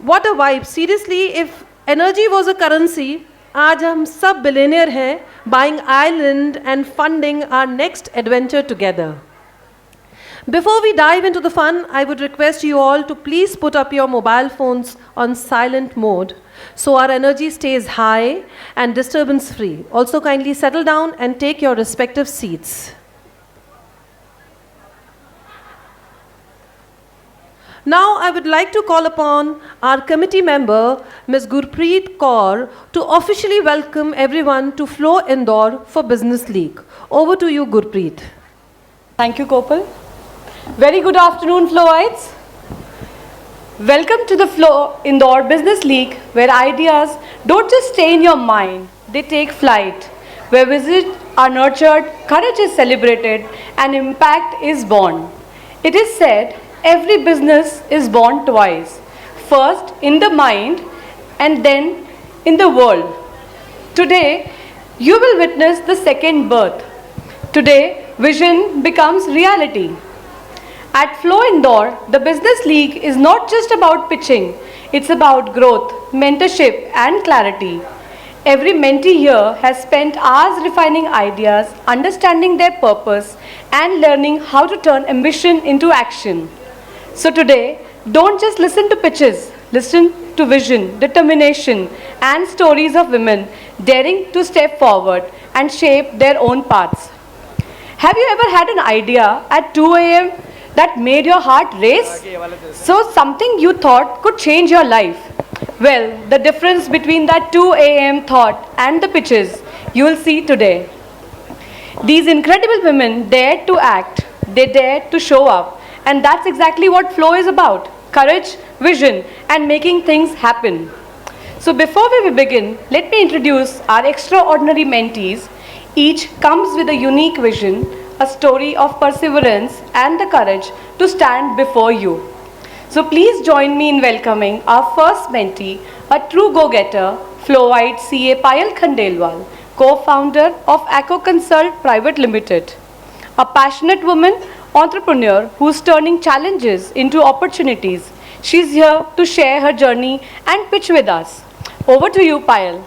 What a vibe. Seriously, if energy was a currency, आज हम सब billionaire हैं, buying island and funding our next adventure together. Before we dive into the fun, I would request you all to please put up your mobile phones on silent mode so our energy stays high and disturbance free. Also, kindly settle down and take your respective seats. Now, I would like to call upon our committee member, Ms. Gurpreet Kaur, to officially welcome everyone to Flow Indore for Business League. Over to you, Gurpreet. Thank you, Kopal. Very good afternoon, Flowites. Welcome to the Flow Indore Business League, where ideas don't just stay in your mind, they take flight, where visits are nurtured, courage is celebrated, and impact is born. It is said, every business is born twice, first in the mind and then in the world. Today, you will witness the second birth. Today, vision becomes reality. At Flow Indore, the Business League is not just about pitching, it's about growth, mentorship, and clarity. Every mentee here has spent hours refining ideas, understanding their purpose, and learning how to turn ambition into action. So today, don't just listen to pitches, listen to vision, determination, and stories of women daring to step forward and shape their own paths. Have you ever had an idea at 2 a.m. that made your heart race? So something you thought could change your life. Well, the difference between that 2 a.m. thought and the pitches you will see today. These incredible women dared to act, they dared to show up, and that's exactly what Flow is about. Courage, vision, and making things happen. So before we begin, let me introduce our extraordinary mentees. Each comes with a unique vision, a story of perseverance and the courage to stand before you. So please join me in welcoming our first mentee, a true go-getter, Flowite CA Payal Khandelwal, co-founder of Acco Consult Private Limited. A passionate woman, entrepreneur who's turning challenges into opportunities. She's here to share her journey and pitch with us. Over to you, Payal.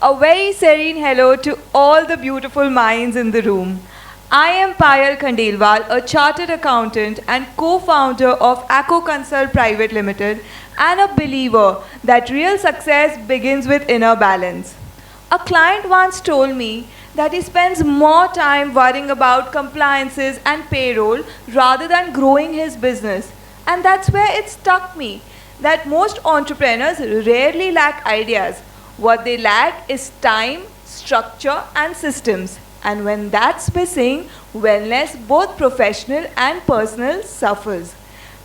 A very serene hello to all the beautiful minds in the room. I am Payal Khandelwal, a chartered accountant and co-founder of Acco Consult Private Limited, and a believer that real success begins with inner balance. A client once told me that he spends more time worrying about compliances and payroll rather than growing his business. And that's where it struck me that most entrepreneurs rarely lack ideas. What they lack is time, structure, and systems. And when that's missing, wellness, both professional and personal, suffers.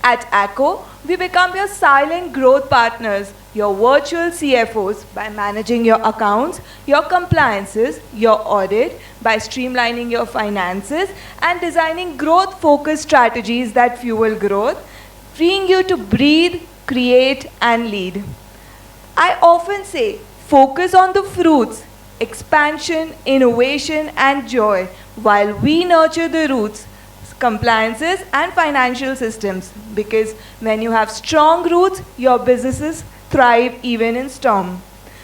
At Acco, we become your silent growth partners, your virtual CFOs by managing your accounts, your compliances, your audit, by streamlining your finances and designing growth-focused strategies that fuel growth, freeing you to breathe, create, and lead. I often say, focus on the fruits, expansion, innovation, and joy, while we nurture the roots, compliances, and financial systems. Because when you have strong roots, your businesses thrive even in storm.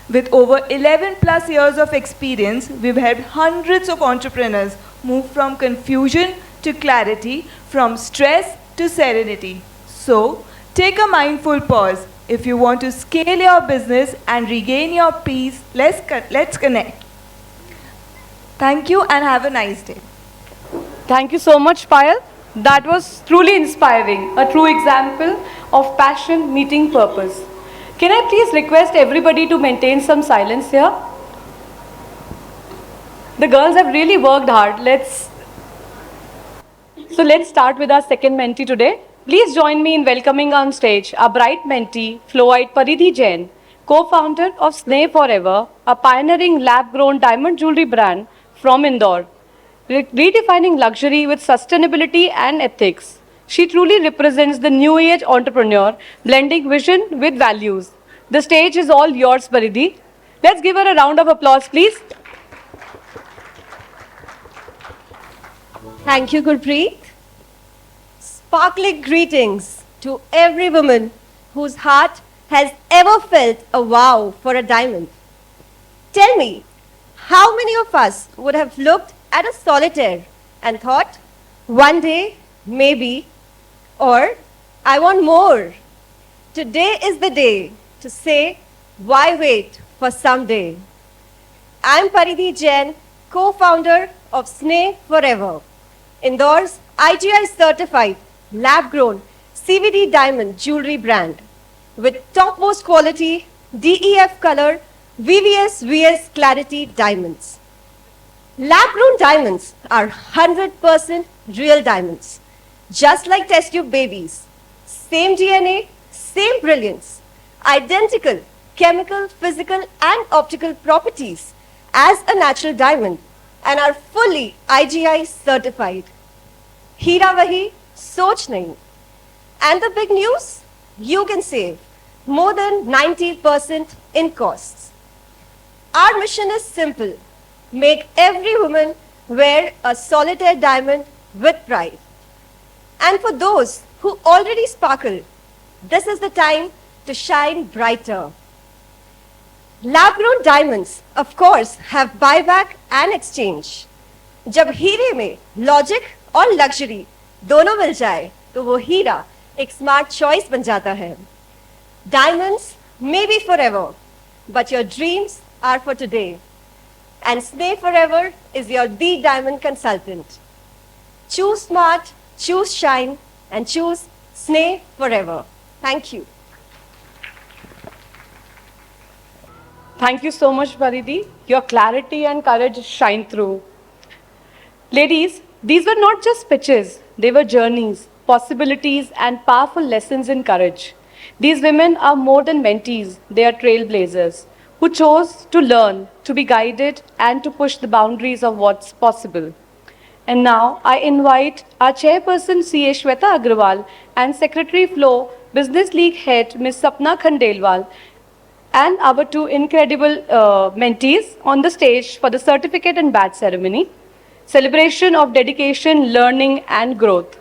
With over 11 plus years of experience, we've helped hundreds of entrepreneurs move from confusion to clarity, from stress to serenity. So, take a mindful pause. If you want to scale your business and regain your peace, let's connect. Thank you and have a nice day. Thank you so much, Payal. That was truly inspiring, a true example of passion meeting purpose. Can I please request everybody to maintain some silence here? The girls have really worked hard. So let's start with our second mentee today. Please join me in welcoming on stage our bright mentee, Flowite Paridhi Jain, co-founder of Sneh Forever, a pioneering lab-grown diamond jewelry brand from Indore, redefining luxury with sustainability and ethics. She truly represents the new age entrepreneur, blending vision with values. The stage is all yours, Paridhi. Let's give her a round of applause, please. Thank you, Gurpreet. Sparkling greetings to every woman whose heart has ever felt a wow for a diamond. Tell me, how many of us would have looked at a solitaire and thought, one day, maybe, or I want more? Today is the day to say, why wait for someday? I'm Paridhi Jain, co-founder of Sneh Forever, Indore's IGI certified, lab-grown CVD diamond jewelry brand with topmost quality DEF color VVS VS clarity diamonds. Lab-grown diamonds are 100% real diamonds, just like test tube babies. Same DNA, same brilliance, identical chemical, physical, and optical properties as a natural diamond and are fully IGI certified. Hira wahi, soch nahi. And the big news? You can save more than 90% in costs. Our mission is simple. Make every woman wear a solitaire diamond with pride. And for those who already sparkle, this is the time to shine brighter. Lab-grown diamonds, of course, have buyback and exchange. जब हीरे में logic और luxury दोनों मिल जाए तो वो हीरा एक smart choice बन जाता है. Diamonds may be forever, but your dreams are for today. And Sneh Forever is your The Diamond Consultant. Choose smart, choose shine, and choose Sneh Forever. Thank you. Thank you so much, Paridhi. Your clarity and courage shine through. Ladies, these were not just pitches, they were journeys, possibilities, and powerful lessons in courage. These women are more than mentees, they are trailblazers who chose to learn, to be guided, and to push the boundaries of what's possible. And now I invite our chairperson CA Shweta Agrawal and Secretary Flow Business League Head Ms. Sapna Khandelwal and our two incredible mentees on the stage for the certificate and badge ceremony. Celebration of dedication, learning, and growth.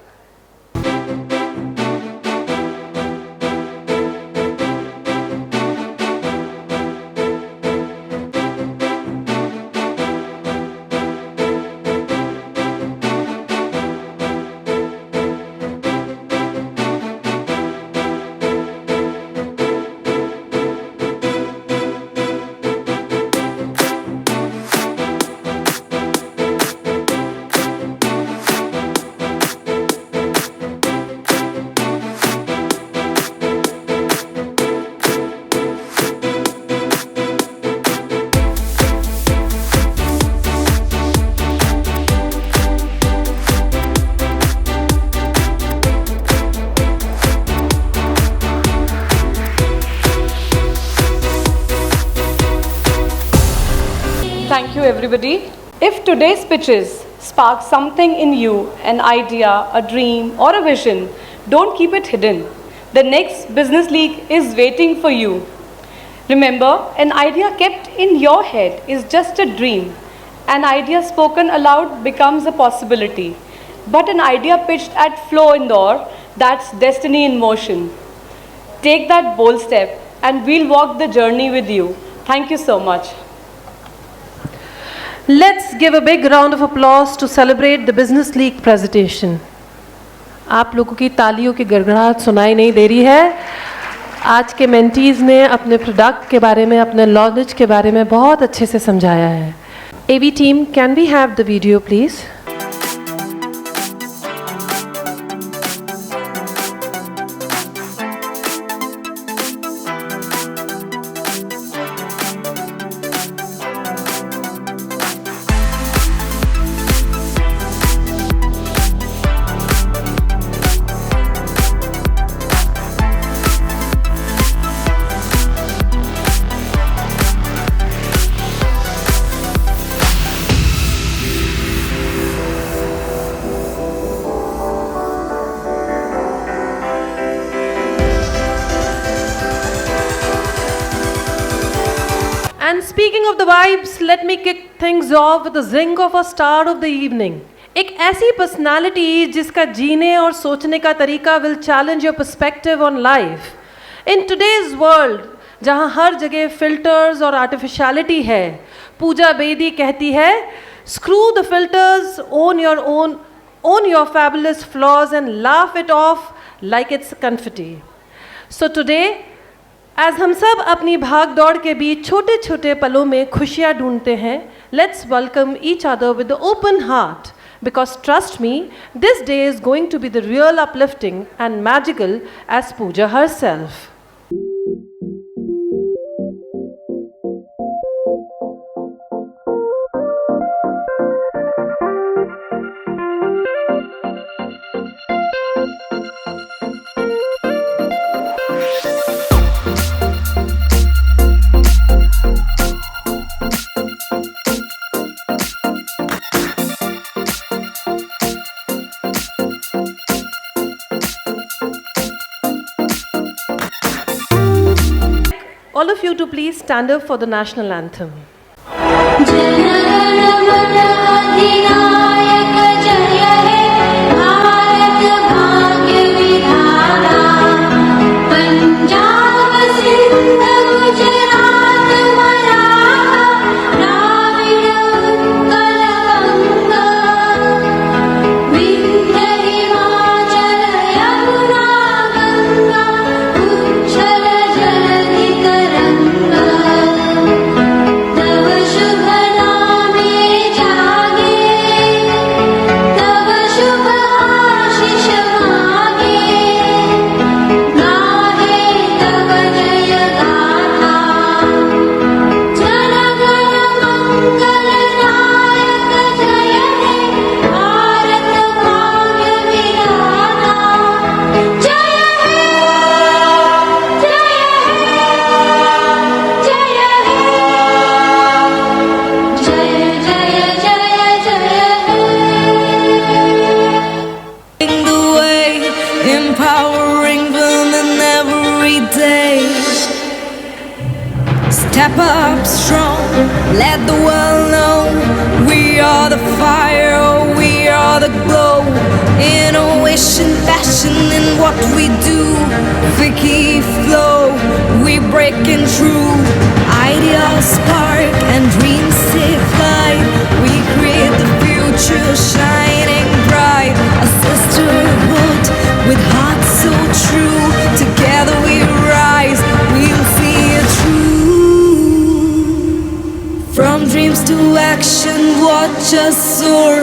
Thank you, everybody. If today's pitches spark something in you, an idea, a dream, or a vision, don't keep it hidden. The next Business League is waiting for you. Remember, an idea kept in your head is just a dream. An idea spoken aloud becomes a possibility. But an idea pitched at Flow Indore, that's destiny in motion. Take that bold step and we'll walk the journey with you. Thank you so much. Let's give a big round of applause to celebrate the Business League presentation. आप लोगों की तालियों की गड़गड़ाहट सुनाई नहीं दे रही है. आज के मेंटीज ने अपने प्रोडक्ट के बारे में, अपने नॉलेज के बारे में बहुत अच्छे से समझाया है. AV team, can we have the video please? And speaking of the vibes, let me kick things off with the zing of a star of the evening. एक ऐसी पर्सनालिटी जिसका जीने और सोचने का तरीका will challenge your perspective on life. In today's world जहाँ हर जगह फिल्टर्स और आर्टिफिशियलिटी है, पूजा बेदी कहती है, screw the filters, own your fabulous flaws and laugh it off like it's confetti. So today, as हम सब अपनी भाग दौड़ के बीच छोटे छोटे पलों में खुशियाँ ढूंढते हैं, let's welcome each other with the open heart. Because trust me, this day is going to be the real uplifting and magical as Pooja herself. All of you to please stand up for the national anthem. Step up strong, let the world know we are the fire, we are the glow. Innovation, passion in what we do. Vicky flow, we breaking through. Ideas spark and dreams take flight. We create the future shining bright. A sisterhood with hearts so true. Together we rise, we'll see it through. From dreams to action, watch us soar.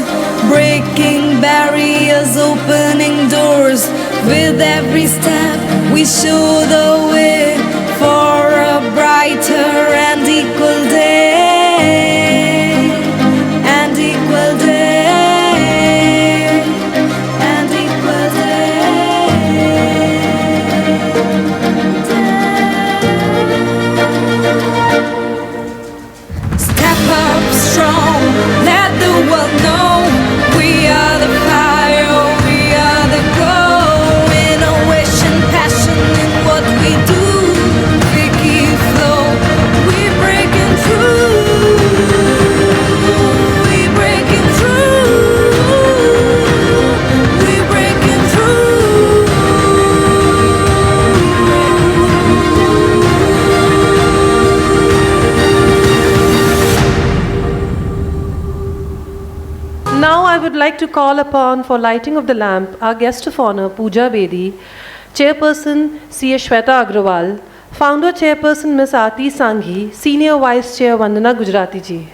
Breaking barriers, opening doors. With every step, we show the way for a brighter and equal day. And equal day. And equal day. Step up strong, let the world know we are the fire, we are the glow. Innovation, passion in what we do. Vicky flow, we breaking through. We breaking through. We breaking through. Now I would like to call upon for lighting of the lamp our guest of honor Pooja Bedi, Chairperson C.A. Shweta Agrawal, Founder Chairperson Ms. Aati Sanghi, Senior Vice Chair Vandana Gujarati ji.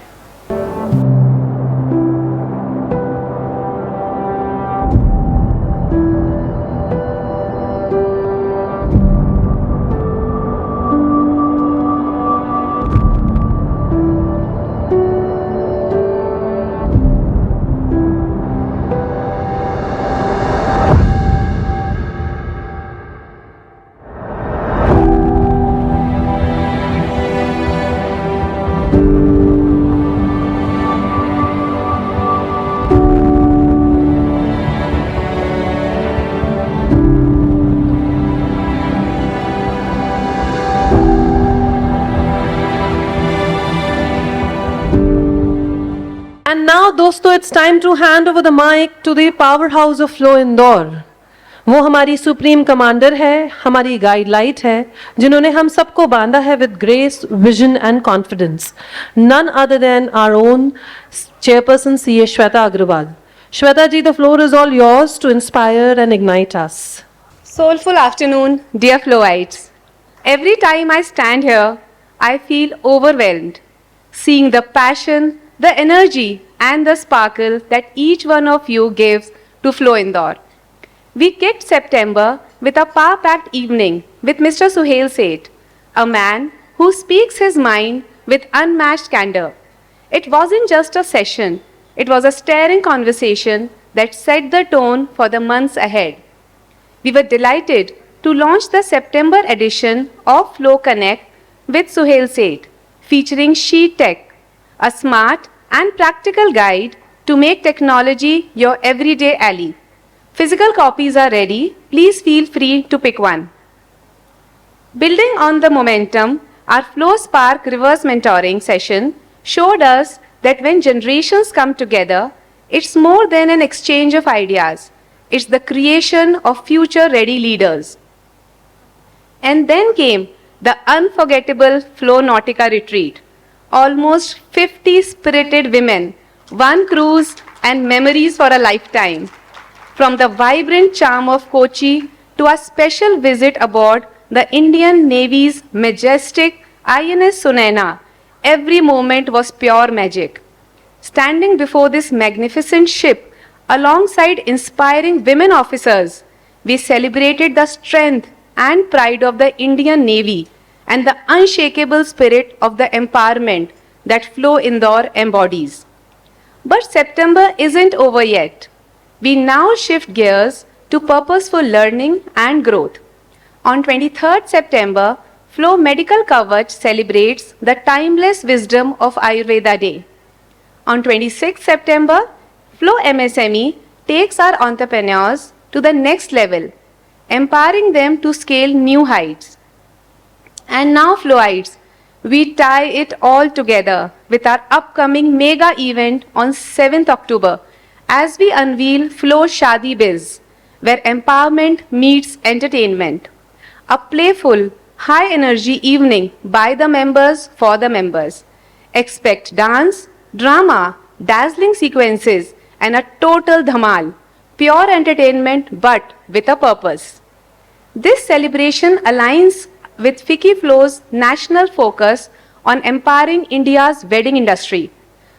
it's time to hand over the mic to the powerhouse of Flow Indore. वो हमारी supreme commander है, हमारी गाइडलाइट है, जिन्होंने हम सबको बांधा है with grace, vision and confidence. None other than our own chairperson CA Shweta Agrawal. Shweta ji, the floor is all yours to inspire and ignite us. Soulful afternoon, dear Flowites. Every time I stand here, I feel overwhelmed, seeing the passion, the energy, and the sparkle that each one of you gives to Flow Indore. We kicked September with a power-packed evening with Mr. Suhail Seth, a man who speaks his mind with unmatched candor. It wasn't just a session, it was a stirring conversation that set the tone for the months ahead. We were delighted to launch the September edition of Flow Connect with Suhail Seth, featuring She Tech, a smart and practical guide to make technology your everyday ally. Physical copies are ready. Please feel free to pick one. Building on the momentum, our Flow Spark reverse mentoring session showed us that when generations come together, it's more than an exchange of ideas. It's the creation of future-ready leaders. And then came the unforgettable Flow Nautica retreat. Almost 50 spirited women, one cruise and memories for a lifetime. From the vibrant charm of Kochi to a special visit aboard the Indian Navy's majestic INS Sunaina, every moment was pure magic. Standing before this magnificent ship alongside inspiring women officers, we celebrated the strength and pride of the Indian Navy and the unshakable spirit of the empowerment that Flow Indore embodies. But September isn't over yet. We now shift gears to purposeful learning and growth. On 23rd September, Flow Medical Kavach celebrates the timeless wisdom of Ayurveda Day. On 26th September, Flow MSME takes our entrepreneurs to the next level, empowering them to scale new heights. And now, Flowites, we tie it all together with our upcoming mega event on 7th October as we unveil Flow Shadi Biz, where empowerment meets entertainment. A playful, high-energy evening by the members for the members. Expect dance, drama, dazzling sequences, and a total dhamal. Pure entertainment but with a purpose. This celebration aligns with FICCI Flow's national focus on empowering India's wedding industry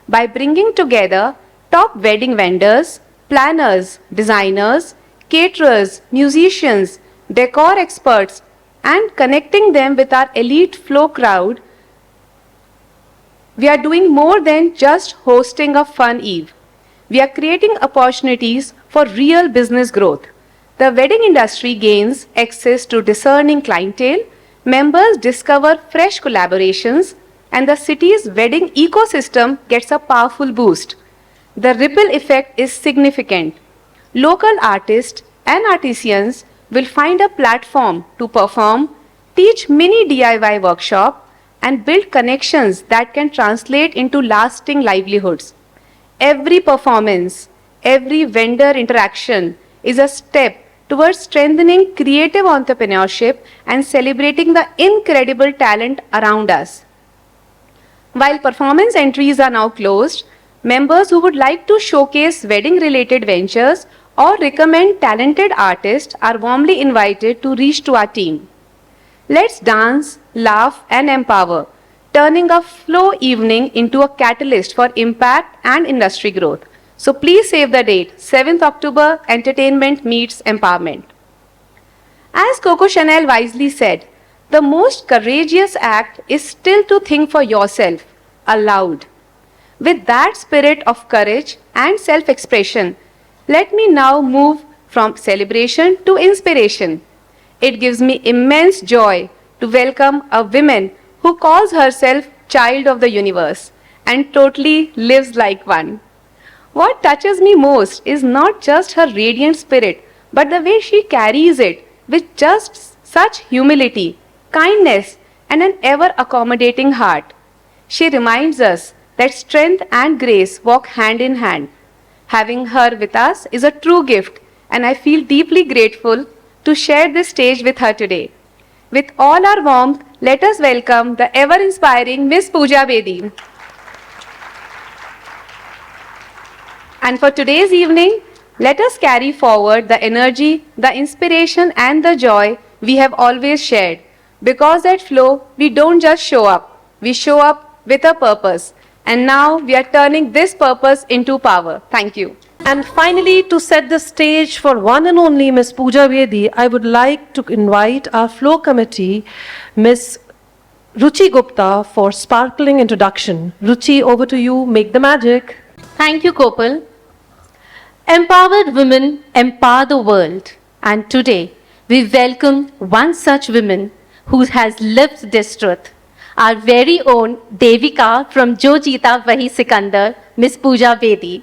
by bringing together top wedding vendors, planners, designers, caterers, musicians, decor experts, and connecting them with our elite Flow crowd. We are doing more than just hosting a fun eve. We are creating opportunities for real business growth. The wedding industry gains access to discerning clientele, members discover fresh collaborations, and the city's wedding ecosystem gets a powerful boost. The ripple effect is significant. Local artists and artisans will find a platform to perform, teach mini DIY workshop, and build connections that can translate into lasting livelihoods. Every performance, every vendor interaction is a step towards strengthening creative entrepreneurship and celebrating the incredible talent around us. While performance entries are now closed, members who would like to showcase wedding-related ventures or recommend talented artists are warmly invited to reach to our team. Let's dance, laugh, and empower, turning a Flow evening into a catalyst for impact and industry growth. So please save the date, 7th October, entertainment meets empowerment. As Coco Chanel wisely said, the most courageous act is still to think for yourself, aloud. With that spirit of courage and self-expression, let me now move from celebration to inspiration. It gives me immense joy to welcome a woman who calls herself child of the universe and totally lives like one. What touches me most is not just her radiant spirit, but the way she carries it with just such humility, kindness, and an ever-accommodating heart. She reminds us that strength and grace walk hand in hand. Having her with us is a true gift, and I feel deeply grateful to share this stage with her today. With all our warmth, let us welcome the ever-inspiring Miss Pooja Bedi. And for today's evening, let us carry forward the energy, the inspiration, and the joy we have always shared. Because at Flow, we don't just show up, we show up with a purpose. And now we are turning this purpose into power. Thank you. And finally, to set the stage for one and only Miss Pooja Bedi, I would like to invite our flow committee, Miss Ruchi Gupta, for sparkling introduction. Ruchi, over to you. Make the magic. Thank you, Kopal. Empowered women empower the world. And today, we welcome one such woman who has lived this truth. Our very own Devika from Jo Jeeta Wahi Sikandar, Miss Pooja Bedi.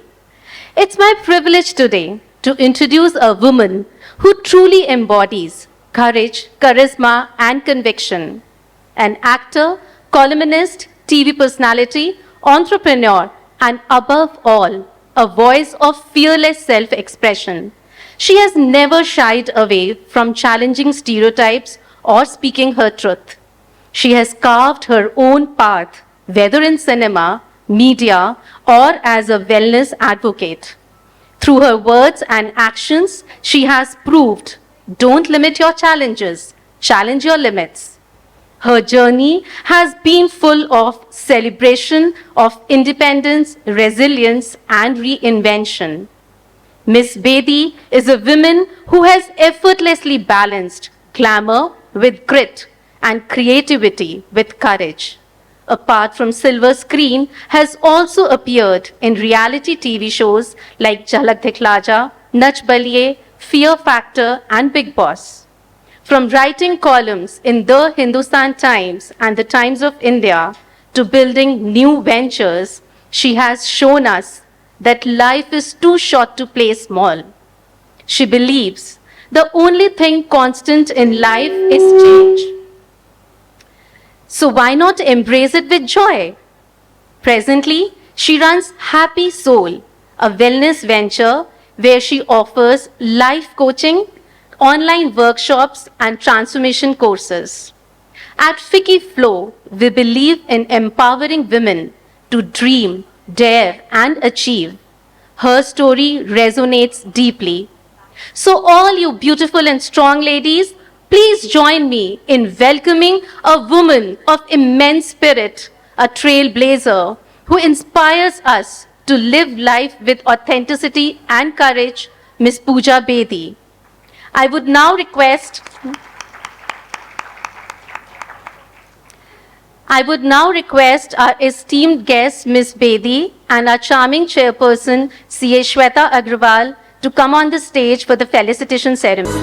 It's my privilege today to introduce a woman who truly embodies courage, charisma, and conviction. An actor, columnist, TV personality, entrepreneur, and above all, a voice of fearless self-expression. She has never shied away from challenging stereotypes or speaking her truth. She has carved her own path, whether in cinema, media, or as a wellness advocate. Through her words and actions, she has proved, don't limit your challenges, challenge your limits. Her journey has been full of celebration of independence, resilience, and reinvention. Miss Bedi is a woman who has effortlessly balanced glamour with grit and creativity with courage. Apart from silver screen, has also appeared in reality TV shows like Jhalak Dikhla Ja, Nach Baliye, Fear Factor, and Big Boss. From writing columns in the Hindustan Times and the Times of India to building new ventures, she has shown us that life is too short to play small. She believes the only thing constant in life is change. So why not embrace it with joy? Presently, she runs Happy Soul, a wellness venture where she offers life coaching, online workshops, and transformation courses. At Fiki Flow, we believe in empowering women to dream, dare, and achieve. Her story resonates deeply. So all you beautiful and strong ladies, please join me in welcoming a woman of immense spirit, a trailblazer who inspires us to live life with authenticity and courage, Miss Pooja Bedi. I would now request our esteemed guest, Miss Bedi, and our charming chairperson, C.A. Shweta Agrawal, to come on the stage for the felicitation ceremony.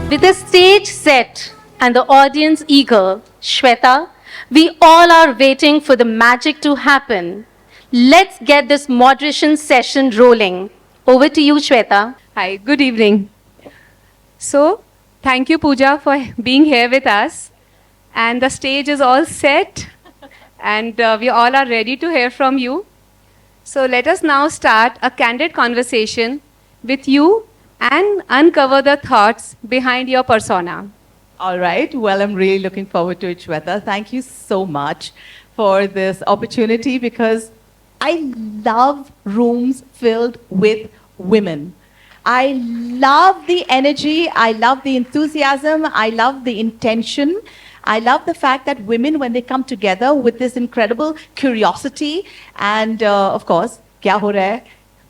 With the stage set and the audience eager, Shweta, we all are waiting for the magic to happen. Let's get this moderation session rolling. Over to you, Shweta. Hi, good evening. So, thank you, Pooja, for being here with us. And the stage is all set, and we all are ready to hear from you. So, let us now start a candid conversation with you and uncover the thoughts behind your persona. All right. Well, I'm really looking forward to it, Shweta. Thank you so much for this opportunity because I love rooms filled with women. I love the energy. I love the enthusiasm. I love the intention. I love the fact that women, when they come together with this incredible curiosity and, of course, kya ho raha hai,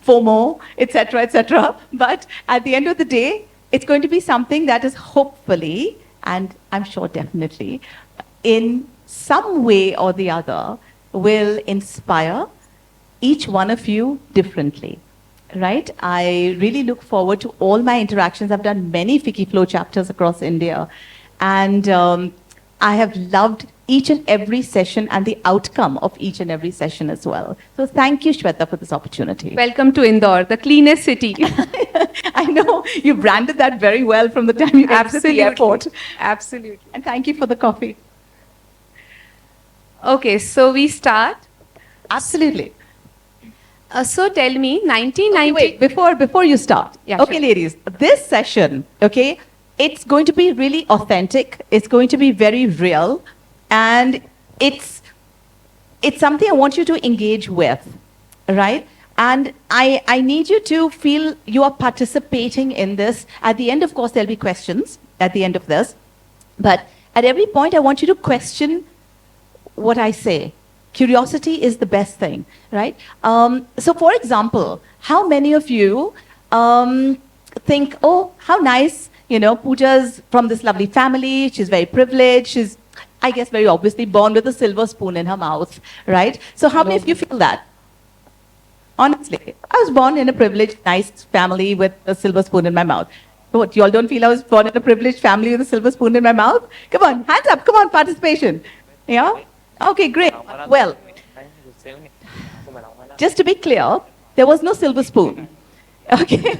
FOMO, etc., etc. But at the end of the day, it's going to be something that is hopefully, and I'm sure definitely, in some way or the other, will inspire each one of you differently. Right? I really look forward to all my interactions. I've done many Fiki Flow chapters across India. And I have loved each and every session and the outcome of each and every session as well. So thank you, Shweta, for this opportunity. Welcome to Indore, the cleanest city. I know you branded that very well from the time you exited the airport. Absolutely. And thank you for the coffee. Okay, so we start. Absolutely. So tell me, 1990. Wait, before you start. Yeah, okay, sure. ladies, this session, okay, it's going to be really authentic. It's going to be very real. And it's something I want you to engage with, right? And I need you to feel you are participating in this. At the end, of course, there'll be questions at the end of this. But at every point, I want you to question what I say. Curiosity is the best thing, right? So, for example, how many of you think, oh, how nice, Pooja's from this lovely family, she's very privileged, she's, I guess, very obviously born with a silver spoon in her mouth, right? So how many of you feel that? Honestly, I was born in a privileged, nice family with a silver spoon in my mouth. What, you all don't feel I was born in a privileged family with a silver spoon in my mouth? Come on, hands up, come on, participation. Yeah? Okay, great. Well, just to be clear, there was no silver spoon. Okay?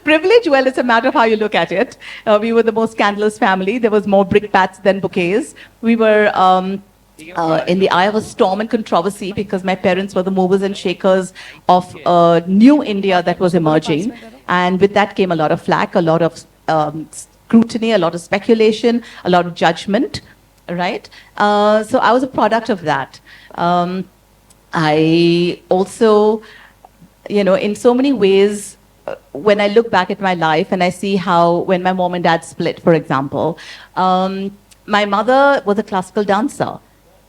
Privilege, well, it's a matter of how you look at it. We were the most scandalous family. There was more brickbats than bouquets. We were in the eye of a storm and controversy because my parents were the movers and shakers of new India that was emerging. And with that came a lot of flack, a lot of scrutiny, a lot of speculation, a lot of judgment, right? So I was a product of that. I also, in so many ways, when I look back at my life and I see how when my mom and dad split, for example, my mother was a classical dancer.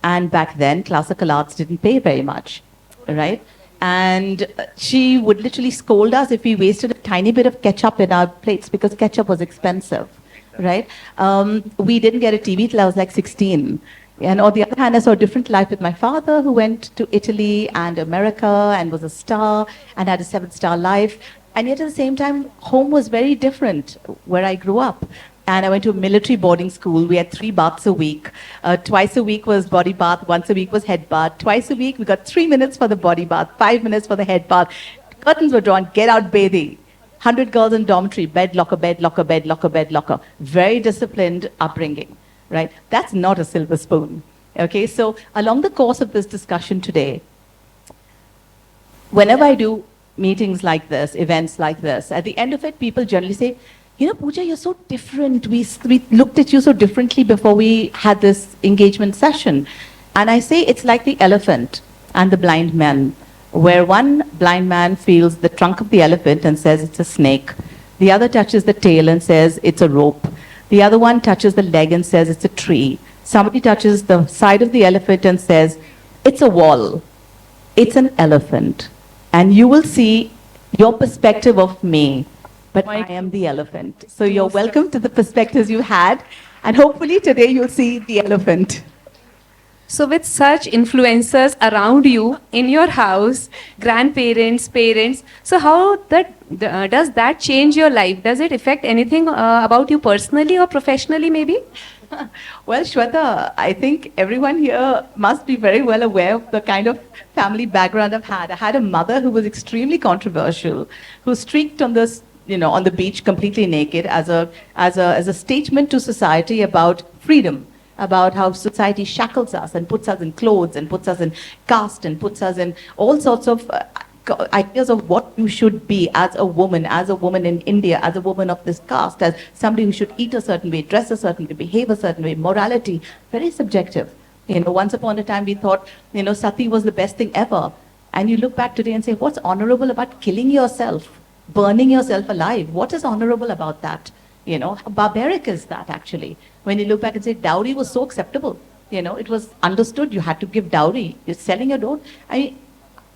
And back then, classical arts didn't pay very much, right? And she would literally scold us if we wasted a tiny bit of ketchup in our plates because ketchup was expensive, right? We didn't get a TV till I was like 16. And on the other hand, I saw a different life with my father who went to Italy and America and was a star and had a 7-star life. And yet at the same time, home was very different where I grew up. And I went to a military boarding school. We had 3 baths a week. Twice a week was body bath. Once a week was head bath. Twice a week, we got 3 minutes for the body bath, 5 minutes for the head bath. Curtains were drawn, get out bathing. 100 girls in dormitory, bed, locker, bed, locker, bed, locker, bed, locker. Very disciplined upbringing, right? That's not a silver spoon. Okay, so along the course of this discussion today, whenever I do meetings like this, events like this, at the end of it, people generally say, Pooja, you're so different. We looked at you so differently before we had this engagement session. And I say it's like the elephant and the blind man, where one blind man feels the trunk of the elephant and says it's a snake. The other touches the tail and says it's a rope. The other one touches the leg and says it's a tree. Somebody touches the side of the elephant and says it's a wall. It's an elephant. And you will see your perspective of me, but I am the elephant. So you're welcome to the perspectives you had, and hopefully today you'll see the elephant. So with such influencers around you in your house, grandparents, parents, so how does that change your life? Does it affect anything about you personally or professionally maybe? Well, Shweta, I think everyone here must be very well aware of the kind of family background I've had. I had a mother who was extremely controversial, who streaked on this, on the beach completely naked as a statement to society about freedom, about how society shackles us and puts us in clothes and puts us in caste and puts us in all sorts of ideas of what you should be as a woman in India, as a woman of this caste, as somebody who should eat a certain way, dress a certain way, behave a certain way, morality, very subjective. Once upon a time we thought, sati was the best thing ever. And you look back today and say, what's honorable about killing yourself, burning yourself alive? What is honorable about that? How barbaric is that actually? When you look back and say dowry was so acceptable, it was understood you had to give dowry. You're selling your daughter.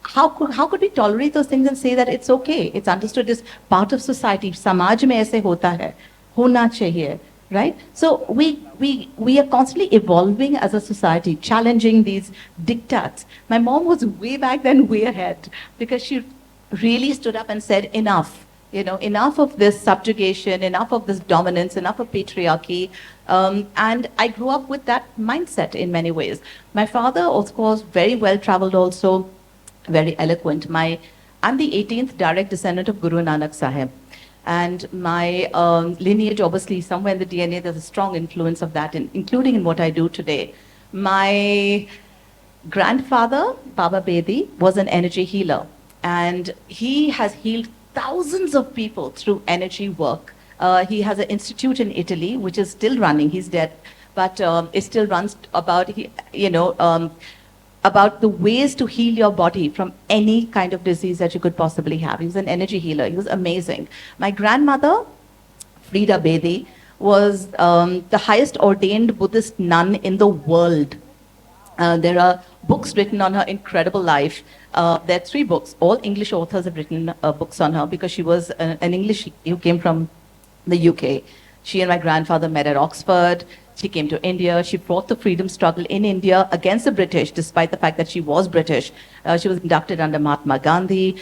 How could we tolerate those things and say that it's okay? It's understood as part of society. Samaj mein aise hota hai, hona chahiye, right? So we are constantly evolving as a society, challenging these diktats. My mom was way back then, way ahead, because she really stood up and said enough. enough of this subjugation, enough of this dominance, enough of patriarchy. And I grew up with that mindset in many ways. My father, of course, very well traveled also, very eloquent. I'm the 18th direct descendant of Guru Nanak Sahib. And my lineage, obviously, somewhere in the DNA, there's a strong influence of that, including in what I do today. My grandfather, Baba Bedi, was an energy healer. And he has healed thousands of people through energy work. He has an institute in Italy, which is still running. He's dead, but it still runs about the ways to heal your body from any kind of disease that you could possibly have. He was an energy healer. He was amazing. My grandmother, Pooja Bedi, was the highest ordained Buddhist nun in the world. There are books written on her incredible life. There are 3 books. All English authors have written books on her because she was an English who came from the UK. She and my grandfather met at Oxford. She came to India. She fought the freedom struggle in India against the British, despite the fact that she was British. She was inducted under Mahatma Gandhi.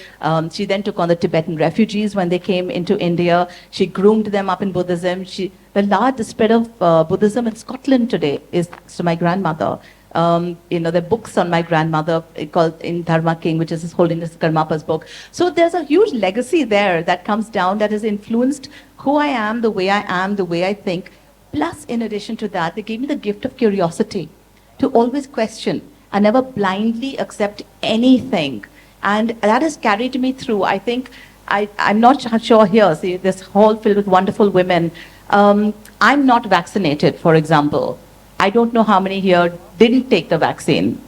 She then took on the Tibetan refugees when they came into India. She groomed them up in Buddhism. The largest spread of Buddhism in Scotland today is thanks to my grandmother. There are books on my grandmother called in Dharma King, which is His Holiness Karmapa's book. So there's a huge legacy there that comes down that has influenced who I am, the way I think. Plus, in addition to that, they gave me the gift of curiosity to always question and never blindly accept anything. And that has carried me through. I think, I'm not sure here, see, this hall filled with wonderful women. I'm not vaccinated, for example. I don't know how many here didn't take the vaccine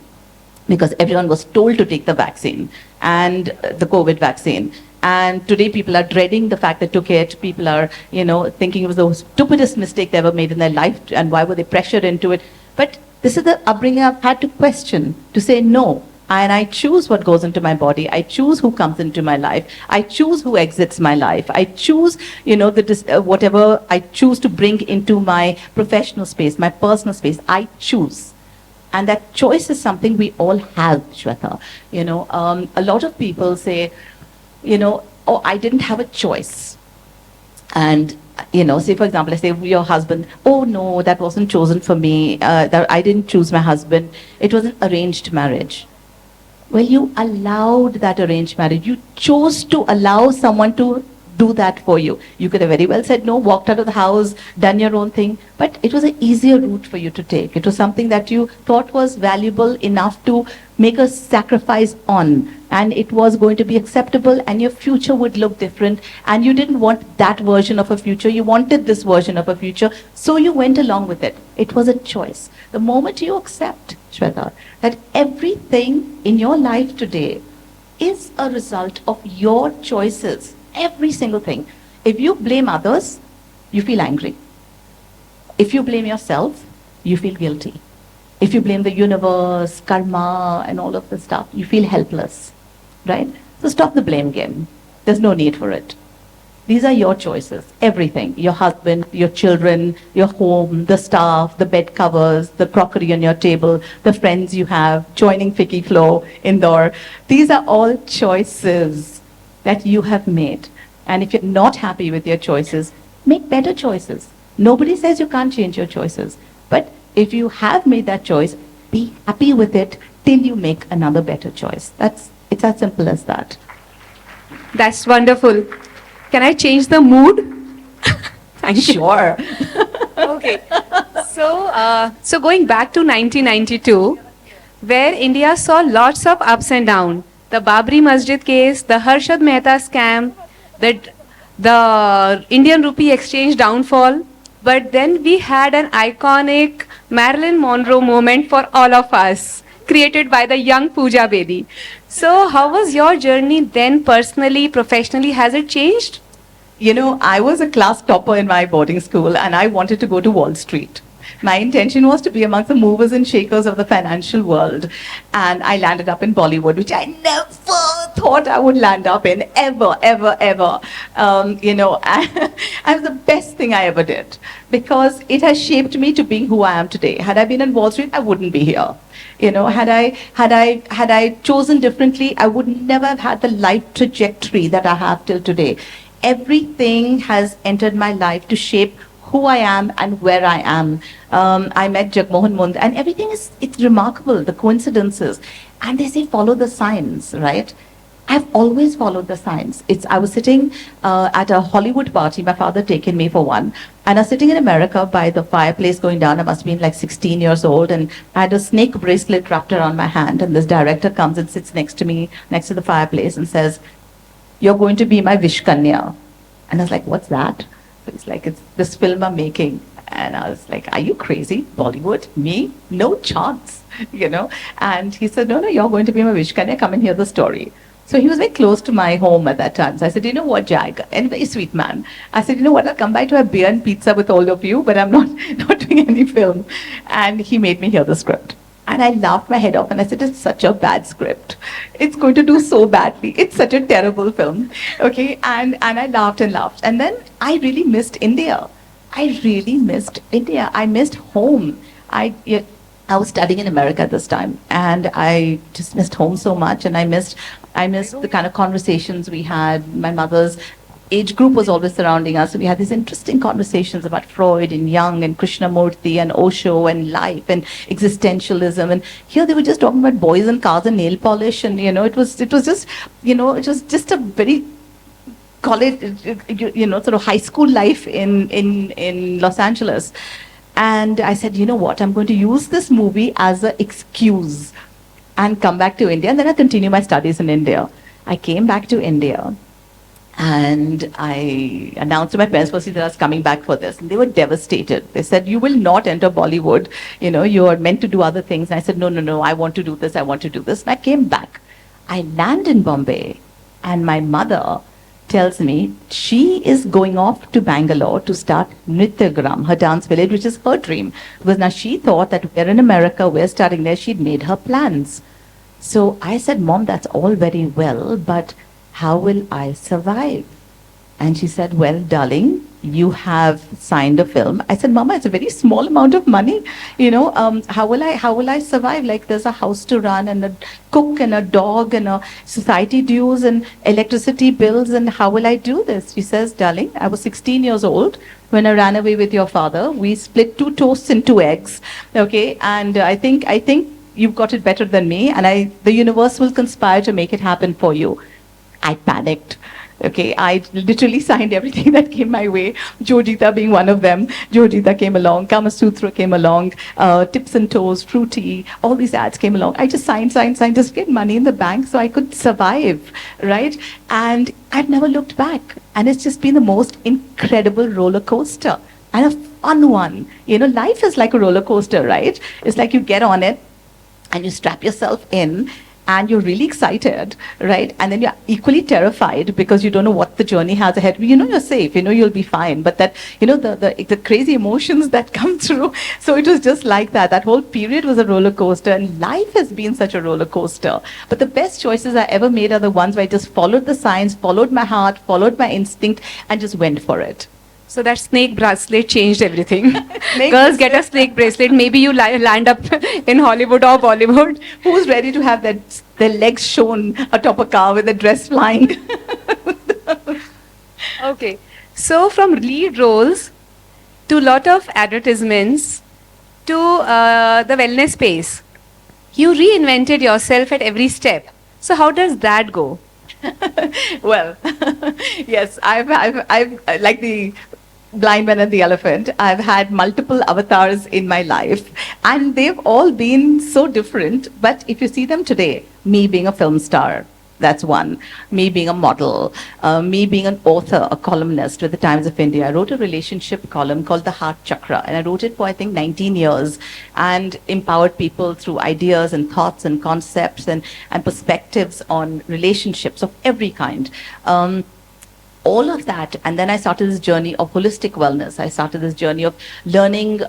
because everyone was told to take the vaccine and the COVID vaccine. And today people are dreading the fact they took it. People are, thinking it was the stupidest mistake they ever made in their life and why were they pressured into it. But this is the upbringing I've had to question, to say no. And I choose what goes into my body. I choose who comes into my life. I choose who exits my life. I choose, whatever I choose to bring into my professional space, my personal space, I choose. And that choice is something we all have, Shweta. A lot of people say, oh, I didn't have a choice. And, say, for example, I say, your husband, oh, no, that wasn't chosen for me. That I didn't choose my husband. It was an arranged marriage. Well, you allowed that arranged marriage. You chose to allow someone to do that for you. You could have very well said no, walked out of the house, done your own thing, but it was an easier route for you to take. It was something that you thought was valuable enough to make a sacrifice on, and it was going to be acceptable, and your future would look different, and you didn't want that version of a future, you wanted this version of a future, so you went along with it. It was a choice. The moment you accept, Shweta, that everything in your life today is a result of your choices, every single thing. If you blame others, you feel angry. If you blame yourself, you feel guilty. If you blame the universe, karma, and all of this stuff, you feel helpless, right? So stop the blame game. There's no need for it. These are your choices, everything. Your husband, your children, your home, the staff, the bed covers, the crockery on your table, the friends you have, joining Fiki Flow indoor. These are all choices that you have made. And if you're not happy with your choices, make better choices. Nobody says you can't change your choices. But if you have made that choice, be happy with it till you make another better choice. It's as simple as that. That's wonderful. Can I change the mood? Thank you. Sure. Okay. So going back to 1992, where India saw lots of ups and downs. The Babri Masjid case, the Harshad Mehta scam, the Indian rupee exchange downfall. But then we had an iconic Marilyn Monroe moment for all of us, created by the young Pooja Bedi. So how was your journey then personally, professionally? Has it changed? I was a class topper in my boarding school and I wanted to go to Wall Street. My intention was to be amongst the movers and shakers of the financial world. And I landed up in Bollywood, which I never thought I would land up in, ever, ever, ever. And it was the best thing I ever did because it has shaped me to being who I am today. Had I been in Wall Street, I wouldn't be here. Had I chosen differently, I would never have had the life trajectory that I have till today. everything has entered my life to shape who I am and where I am. I met Jagmohan Mund, and everything it's remarkable, the coincidences. And they say follow the signs, right? I've always followed the signs. I was sitting at a Hollywood party. My father taken me for one, and I was sitting in America by the fireplace going down. I must have been like 16 years old, and I had a snake bracelet wrapped around my hand. And this director comes and sits next to me, next to the fireplace, and says, "You're going to be my Vish Kanya." And I was like, "What's that?" It's like, "It's this film I'm making." And I was like, "Are you crazy? Bollywood? Me? No chance." And he said, "No, you're going to be my Vish Kanya. Come and hear the story." So he was very close to my home at that time. So I said, "You know what, Jag?" And very sweet man. I said, "You know what, I'll come by to have beer and pizza with all of you, but I'm not, not doing any film." And he made me hear the script. And I laughed my head off and I said, "It's such a bad script. It's going to do so badly. It's such a terrible film." Okay. And I laughed and laughed. And then I really missed India. I really missed India. I missed home. I was studying in America at this time, and I just missed home so much. And I missed the kind of conversations we had. My mother's age group was always surrounding us. So we had these interesting conversations about Freud and Jung and Krishnamurti and Osho and life and existentialism. And here they were just talking about boys and cars and nail polish. And, it was just a very college, sort of high school life in Los Angeles. And I said, "You know what, I'm going to use this movie as an excuse and come back to India." And then I continue my studies in India. I came back to India and I announced to my parents firstly that I was coming back for this. And they were devastated. They said, "You will not enter Bollywood. You are meant to do other things." And I said, No, I want to do this. I want to do this. And I came back. I land in Bombay and my mother tells me she is going off to Bangalore to start Nrityagram, her dance village, which is her dream. Because now she thought that we're in America, we're starting there, she'd made her plans. So I said, "Mom, that's all very well, but how will I survive?" And she said, "Well, darling, you have signed a film." I said, "Mama, it's a very small amount of money. How will I survive? Like, there's a house to run and a cook and a dog and a society dues and electricity bills, and how will I do this?" She says, "Darling, I was 16 years old when I ran away with your father. We split 2 toasts and 2 eggs. Okay, and I think you've got it better than me, and the universe will conspire to make it happen for you." I panicked. Okay, I literally signed everything that came my way. Jojita being one of them. Jojita came along, Kama Sutra came along, Tips and Toes, Fruity, all these ads came along. I just signed, just get money in the bank so I could survive, right? And I've never looked back. And it's just been the most incredible roller coaster and a fun one. Life is like a roller coaster, right? It's like you get on it and you strap yourself in, and you're really excited, right? And then you're equally terrified because you don't know what the journey has ahead. You're safe, you'll be fine. But that, the crazy emotions that come through. So it was just like that. That whole period was a roller coaster, and life has been such a roller coaster. But the best choices I ever made are the ones where I just followed the signs, followed my heart, followed my instinct, and just went for it. So that snake bracelet changed everything. Girls get a snake bracelet. Maybe you land up in Hollywood or Bollywood. Who's ready to have their legs shown atop a car with a dress flying? Okay. So from lead roles to lot of advertisements to the wellness space, you reinvented yourself at every step. So how does that go? Well, yes, I've like the blind man and the elephant. I've had multiple avatars in my life, and they've all been so different. But if you see them today, me being a film star, that's one. Me being a model, me being an author, a columnist with the Times of India. I wrote a relationship column called The Heart Chakra, and I wrote it for, I think, 19 years, and empowered people through ideas and thoughts and concepts and perspectives on relationships of every kind. All of that, and then I started this journey of holistic wellness. I started this journey of learning,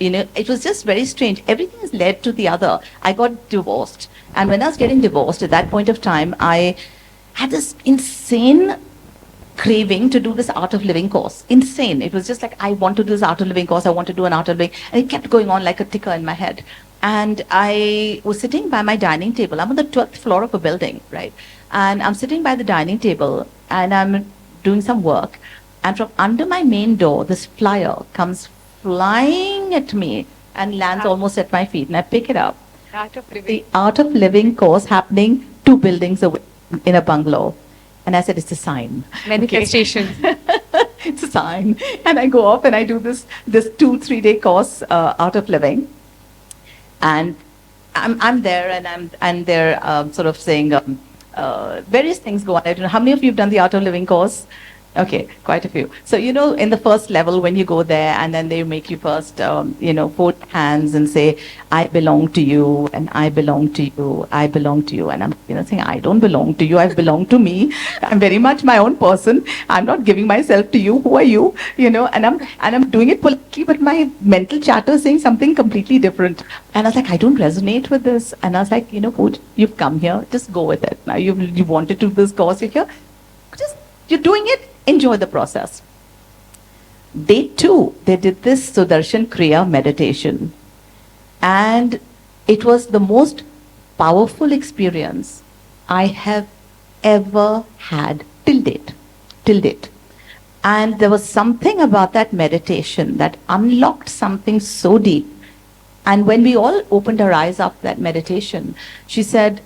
it was just very strange. Everything has led to the other. I got divorced. And when I was getting divorced, at that point of time, I had this insane craving to do this art of living course. Insane. It was just like, I want to do this art of living course. I want to do an art of living. And it kept going on like a ticker in my head. And I was sitting by my dining table. I'm on the 12th floor of a building, right? And I'm sitting by the dining table, and I'm doing some work, and from under my main door, this flyer comes flying at me and lands almost at my feet, and I pick it up. The Art of Living course happening 2 buildings away in a bungalow. And I said, it's a sign. Manifestation. It's a sign. And I go off and I do this 2-3 day course, Art of Living. And I'm there and they're sort of saying various things go on. I don't know, how many of you have done the Art of Living course? Okay, quite a few. So, you know, in the first level, when you go there and then they make you first, fold hands and say, I belong to you, and I belong to you, I belong to you. And I'm, saying, I don't belong to you, I belong to me. I'm very much my own person. I'm not giving myself to you. Who are you? And I'm doing it politely, but my mental chatter is saying something completely different. And I was like, I don't resonate with this. And I was like, Pooja, you've come here, just go with it. Now you wanted to do this course, you're here. You're doing it, enjoy the process. Day 2, they did this Sudarshan Kriya meditation. And it was the most powerful experience I have ever had till date. And there was something about that meditation that unlocked something so deep. And when we all opened our eyes after that meditation, she said,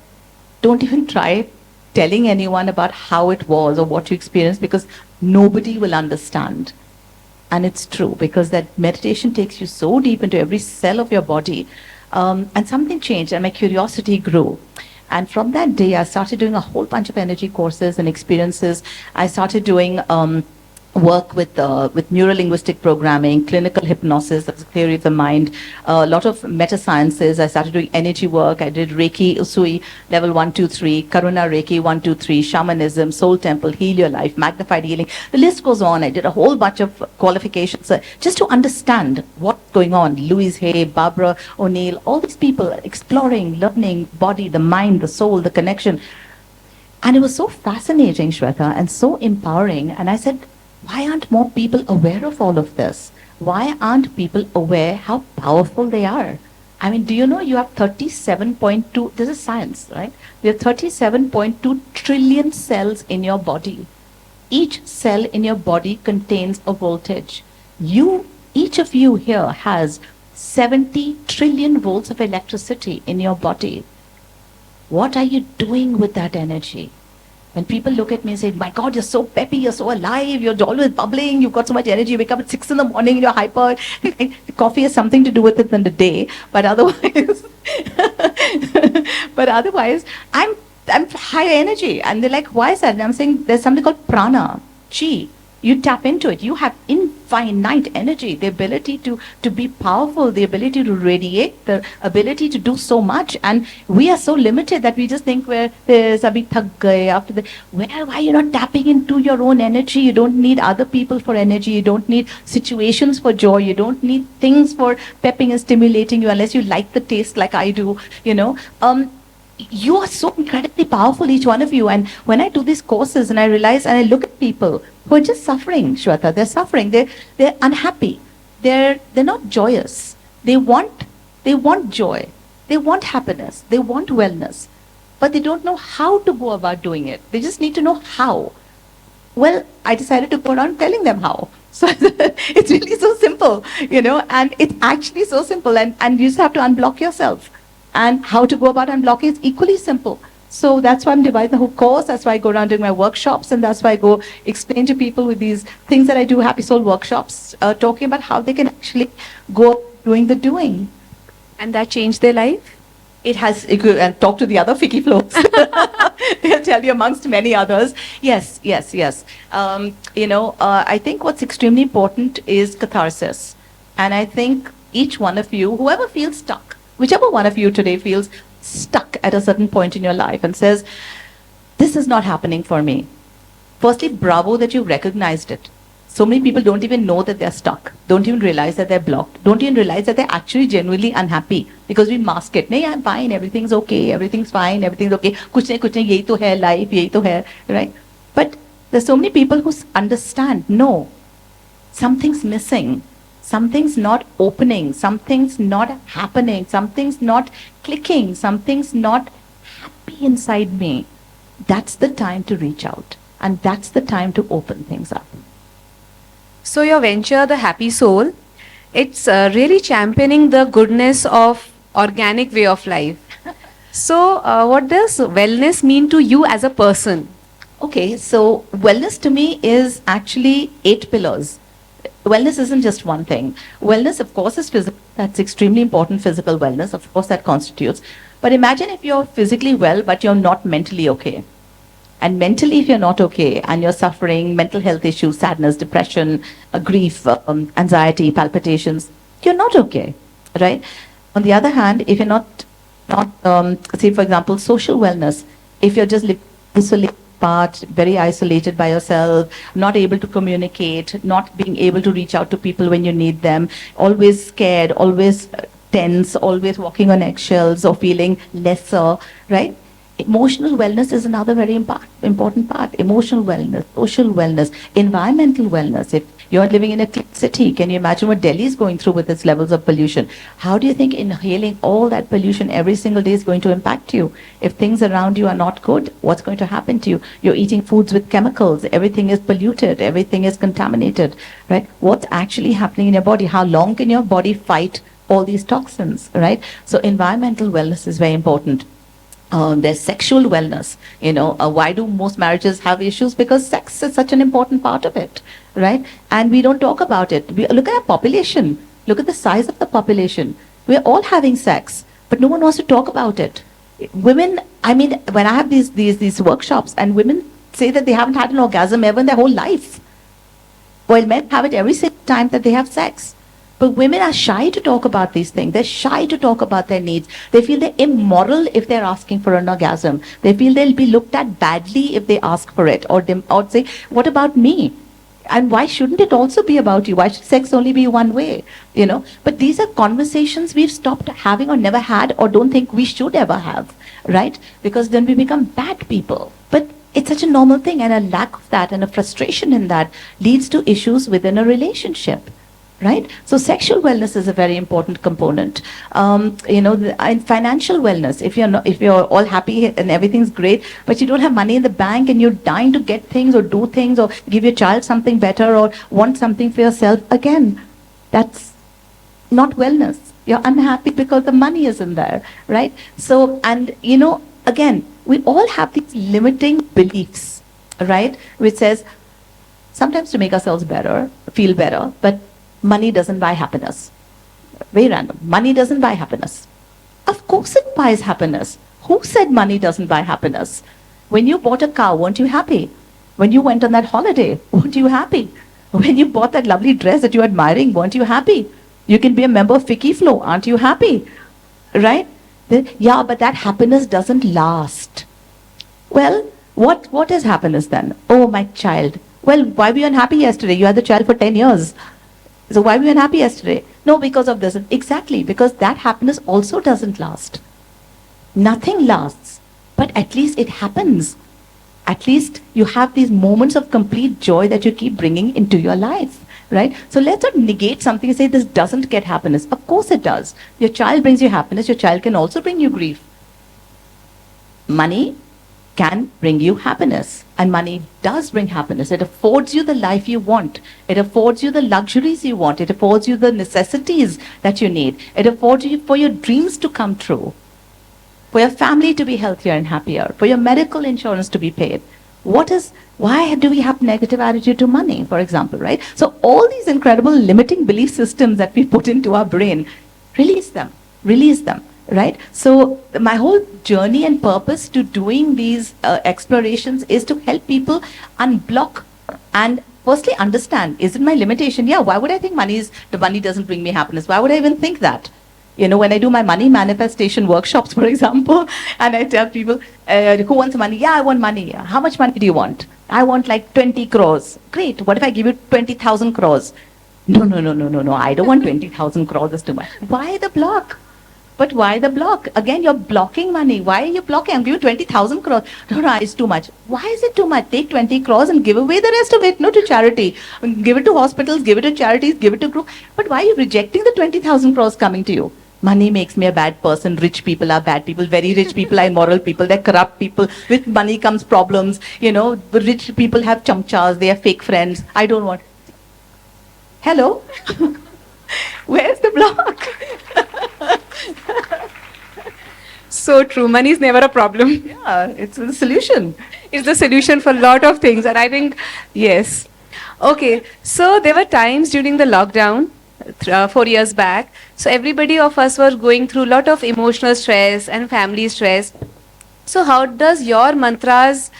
don't even try telling anyone about how it was or what you experienced, because nobody will understand. And it's true, because that meditation takes you so deep into every cell of your body. And something changed and my curiosity grew. And from that day, I started doing a whole bunch of energy courses and experiences. I started doing work with neuro-linguistic programming, clinical hypnosis, that's the theory of the mind, a lot of meta-sciences. I started doing energy work. I did Reiki, Usui, level 1, 2, 3, Karuna Reiki, 1, 2, 3, shamanism, soul temple, heal your life, magnified healing. The list goes on. I did a whole bunch of qualifications just to understand what's going on. Louise Hay, Barbara O'Neill, all these people exploring, learning, body, the mind, the soul, the connection. And it was so fascinating, Shweta, and so empowering. And I said, why aren't more people aware of all of this? Why aren't people aware how powerful they are? I mean, do you know you have 37.2, this is science, right? You have 37.2 trillion cells in your body. Each cell in your body contains a voltage. Each of you here has 70 trillion volts of electricity in your body. What are you doing with that energy? When people look at me and say, my God, you're so peppy, you're so alive, you're always bubbling, you've got so much energy, you wake up at 6 in the morning, you're hyper. Coffee has something to do with it in the day, but otherwise, I'm high energy. And they're like, why is that? And I'm saying, there's something called prana, chi. You tap into it. You have infinite energy, the ability to be powerful, the ability to radiate, the ability to do so much. And we are so limited that we just think why are you not tapping into your own energy? You don't need other people for energy. You don't need situations for joy. You don't need things for pepping and stimulating you unless you like the taste like I do, You are so incredibly powerful, each one of you. And when I do these courses and I realize and I look at people who are just suffering, Shweta, they're suffering, they're unhappy, they're not joyous. They want joy, they want happiness, they want wellness, but they don't know how to go about doing it. They just need to know how. Well, I decided to go around telling them how. So it's really so simple, and it's actually so simple, and you just have to unblock yourself. And how to go about unblocking is equally simple. So that's why I'm dividing the whole course. That's why I go around doing my workshops, and that's why I go explain to people with these things that I do, Happy Soul workshops, talking about how they can actually go doing the doing. And that changed their life? It has, and talk to the other Fiki Flows. They'll tell you amongst many others. Yes. I think what's extremely important is catharsis. And I think each one of you, whoever feels stuck, whichever one of you today feels stuck at a certain point in your life and says, this is not happening for me. Firstly, bravo that you recognized it. So many people don't even know that they're stuck, don't even realize that they're blocked, don't even realize that they're actually genuinely unhappy because we mask it. Nahin, I'm fine, everything's okay, everything's fine, everything's okay. Kuch nahi, yahi to hai life, yahi to hai, right? But there's so many people who understand, no, something's missing. Something's not opening, something's not happening, something's not clicking, something's not happy inside me. That's the time to reach out. And that's the time to open things up. So your venture, The Happy Soul, it's really championing the goodness of organic way of life. So what does wellness mean to you as a person? Okay, so wellness to me is actually 8 pillars. Wellness isn't just one thing. Wellness, of course, is physical. That's extremely important, physical wellness. Of course, that constitutes. But imagine if you're physically well, but you're not mentally okay. And mentally, if you're not okay and you're suffering mental health issues, sadness, depression, grief, anxiety, palpitations, you're not okay, right? On the other hand, if you're not say, for example, social wellness, if you're just isolated, very isolated by yourself, not able to communicate, not being able to reach out to people when you need them, always scared, always tense, always walking on eggshells or feeling lesser, right? Emotional wellness is another very important part. Emotional wellness, social wellness, environmental wellness. If you're living in a clean city, can you imagine what Delhi is going through with its levels of pollution? How do you think inhaling all that pollution every single day is going to impact you? If things around you are not good, what's going to happen to you? You're eating foods with chemicals. Everything is polluted. Everything is contaminated, right? What's actually happening in your body? How long can your body fight all these toxins, right? So environmental wellness is very important. There's sexual wellness. Why do most marriages have issues? Because sex is such an important part of it, right? And we don't talk about it. Look at our population. Look at the size of the population. We're all having sex, but no one wants to talk about it. Women, I mean, when I have these workshops, and women say that they haven't had an orgasm ever in their whole life, while men have it every single time that they have sex. But women are shy to talk about these things. They're shy to talk about their needs. They feel they're immoral if they're asking for an orgasm. They feel they'll be looked at badly if they ask for it, or say, what about me? And why shouldn't it also be about you? Why should sex only be one way? But these are conversations we've stopped having or never had or don't think we should ever have, right? Because then we become bad people. But it's such a normal thing, and a lack of that and a frustration in that leads to issues within a relationship. Right? So sexual wellness is a very important component. And financial wellness, if you're all happy and everything's great, but you don't have money in the bank and you're dying to get things or do things or give your child something better or want something for yourself, again, that's not wellness. You're unhappy because the money isn't there, right? So, and again, we all have these limiting beliefs, right? Which says, sometimes to make ourselves better, feel better, but money doesn't buy happiness. Very random. Money doesn't buy happiness. Of course it buys happiness. Who said money doesn't buy happiness? When you bought a car, weren't you happy? When you went on that holiday, weren't you happy? When you bought that lovely dress that you're admiring, weren't you happy? You can be a member of Ficky Flow, aren't you happy? Right? Yeah, but that happiness doesn't last. Well, what is happiness then? Oh, my child. Well, why were you unhappy yesterday? You had the child for 10 years. So why were you unhappy yesterday? No, because of this. Exactly, because that happiness also doesn't last. Nothing lasts, but at least it happens. At least you have these moments of complete joy that you keep bringing into your life, right? So let's not negate something and say this doesn't get happiness. Of course it does. Your child brings you happiness. Your child can also bring you grief. Money can bring you happiness, and money does bring happiness. It affords you the life you want. It affords you the luxuries you want. It affords you the necessities that you need. It affords you for your dreams to come true, for your family to be healthier and happier, for your medical insurance to be paid. Why do we have negative attitude to money, for example, right? So all these incredible limiting belief systems that we put into our brain, release them. Right? So my whole journey and purpose to doing these explorations is to help people unblock and firstly understand, is it my limitation? Yeah, why would I think the money doesn't bring me happiness? Why would I even think that? When I do my money manifestation workshops, for example, and I tell people, who wants money? Yeah, I want money. How much money do you want? I want like 20 crores. Great. What if I give you 20,000 crores? No. I don't want 20,000 crores. It's too much. Why the block? But why the block? Again, you're blocking money. Why are you blocking? I'm giving you 20,000 crores. No, it's too much. Why is it too much? Take 20 crores and give away the rest of it, to charity. Give it to hospitals, give it to charities, give it to group. But why are you rejecting the 20,000 crores coming to you? Money makes me a bad person. Rich people are bad people. Very rich people are immoral people. They're corrupt people. With money comes problems. The rich people have chamchas. They are fake friends. I don't want. Hello? Where's the block? So true. Money is never a problem. Yeah, it's the solution. It's the solution for a lot of things. And I think, yes. Okay, so there were times during the lockdown, 4 years back, so everybody of us were going through a lot of emotional stress and family stress. So how does your mantras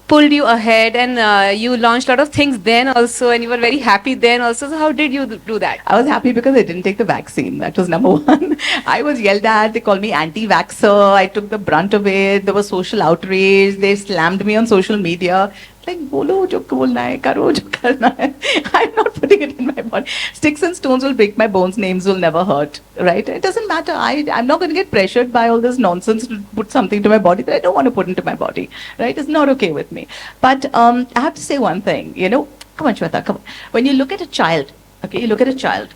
pulled you ahead, and you launched a lot of things then also, and you were very happy then also. So how did you do that? I was happy because I didn't take the vaccine. That was number one. I was yelled at. They called me anti-vaxxer. I took the brunt of it. There was social outrage. They slammed me on social media. Like, bolo jo bolna hai, karo jo karna hai. I'm not putting it in my body. Sticks and stones will break my bones. Names will never hurt. Right? It doesn't matter. I'm not going to get pressured by all this nonsense to put something to my body that I don't want to put into my body. Right? It's not okay with me. But I have to say one thing. Come on, Shweta, come on. When you look at a child, okay, you look at a child,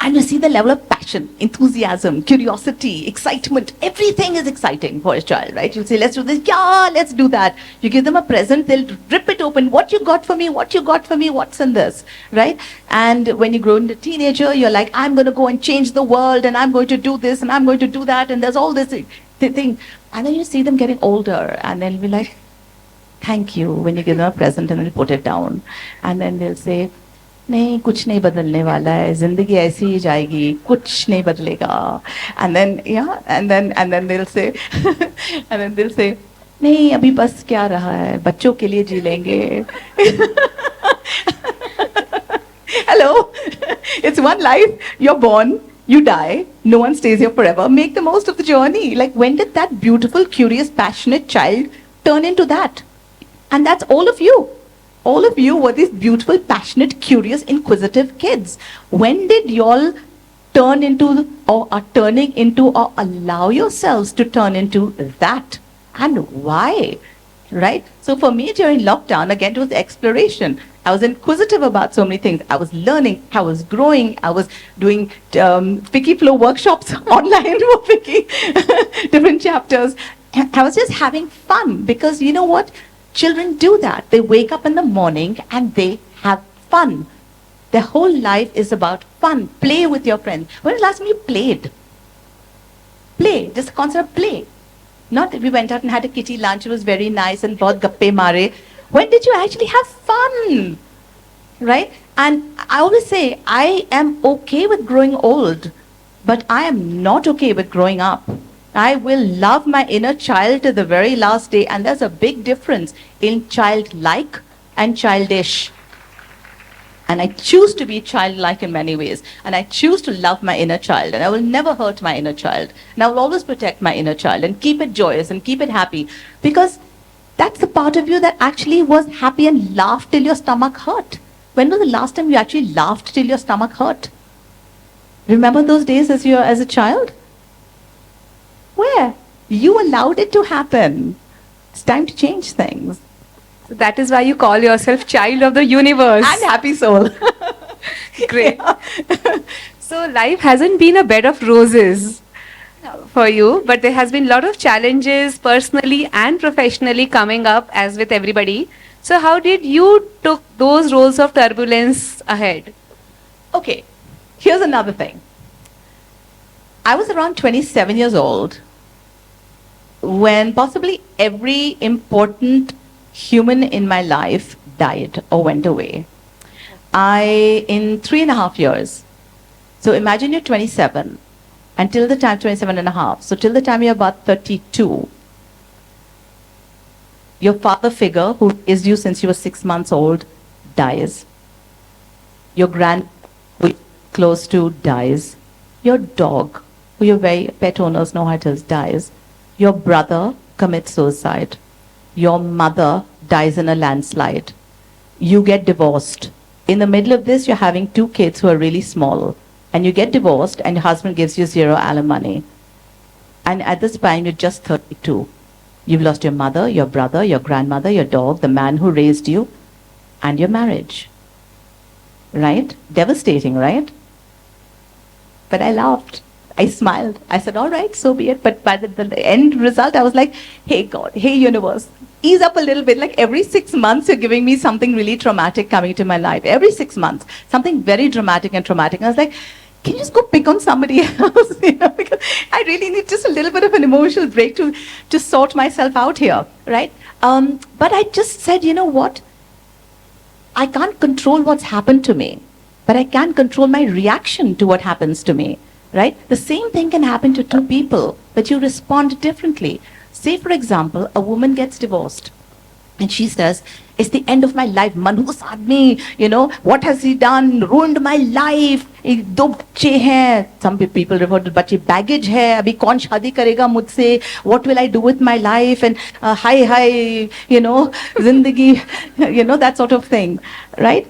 and you see the level of passion, enthusiasm, curiosity, excitement. Everything is exciting for a child, right? You'll say, let's do this. Yeah, let's do that. You give them a present, they'll rip it open. What you got for me? What you got for me? What's in this, right? And when you grow into a teenager, you're like, I'm going to go and change the world, and I'm going to do this, and I'm going to do that, and there's all this thing. And then you see them getting older, and then be like, thank you, when you give them a present, and then put it down. And then they'll say, नहीं कुछ नहीं बदलने वाला है जिंदगी ऐसी ही जाएगी कुछ नहीं बदलेगा and then they'll say नहीं अभी बस क्या रहा है बच्चों के लिए जी लेंगे hello it's one life you're born you die no one stays here forever make the most of the journey like when did that beautiful curious passionate child turn into that and that's all of you. All of you were these beautiful, passionate, curious, inquisitive kids. When did y'all turn into or are turning into or allow yourselves to turn into that? And why? Right? So for me during lockdown, again, it was exploration. I was inquisitive about so many things. I was learning, I was growing, I was doing Vicky Flow workshops online for Vicky, different chapters. I was just having fun because you know what? Children do that. They wake up in the morning and they have fun. Their whole life is about fun. Play with your friends. When was the last time you played? Play. Just the concept of play. Not that we went out and had a kitty lunch. It was very nice and bahut gappe mare. When did you actually have fun? Right? And I always say, I am okay with growing old, but I am not okay with growing up. I will love my inner child to the very last day. And there's a big difference in childlike and childish. And I choose to be childlike in many ways. And I choose to love my inner child. And I will never hurt my inner child. And I will always protect my inner child and keep it joyous and keep it happy. Because that's the part of you that actually was happy and laughed till your stomach hurt. When was the last time you actually laughed till your stomach hurt? Remember those days as a child? Where? You allowed it to happen. It's time to change things. So that is why you call yourself child of the universe. And happy soul. Great. So life hasn't been a bed of roses for you, but there has been a lot of challenges personally and professionally coming up as with everybody. So how did you took those roles of turbulence ahead? Okay, here's another thing. I was around 27 years old when possibly every important human in my life died or went away. In 3.5 years, so imagine you're 27, until the time 27 and a half, so till the time you're about 32, your father figure who raised you since you were 6 months old dies. Your grand who you're close to dies. Your dog, who your very pet owners know how it is, dies. Your brother commits suicide. Your mother dies in a landslide. You get divorced. In the middle of this, you're having 2 kids who are really small. And you get divorced and your husband gives you 0 alimony. And at this time, you're just 32. You've lost your mother, your brother, your grandmother, your dog, the man who raised you, and your marriage. Right? Devastating, right? But I laughed. I smiled. I said, all right, so be it. But by the end result, I was like, hey, God, hey, universe, ease up a little bit. Like every 6 months, you're giving me something really traumatic coming to my life. Every 6 months, something very dramatic and traumatic. And I was like, can you just go pick on somebody else? Because I really need just a little bit of an emotional break to sort myself out here, right? But I just said, you know what? I can't control what's happened to me, but I can control my reaction to what happens to me, right? The same thing can happen to two people, but you respond differently. Say, for example, a woman gets divorced and she says, it's the end of my life. Manhus aadmi, what has he done? Ruined my life. दो बच्चे हैं. Some people refer to बच्चे baggage है. अभी कौन शादी करेगा मुझसे? What will I do with my life? And hi, zindagi, that sort of thing, right?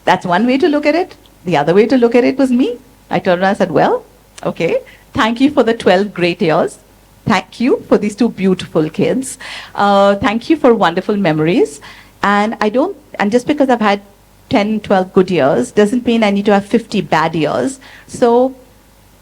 That's one way to look at it. The other way to look at it was me. I turned around and said, well, okay, thank you for the 12 great years. Thank you for these two beautiful kids. Thank you for wonderful memories. And just because I've had 10, 12 good years doesn't mean I need to have 50 bad years. So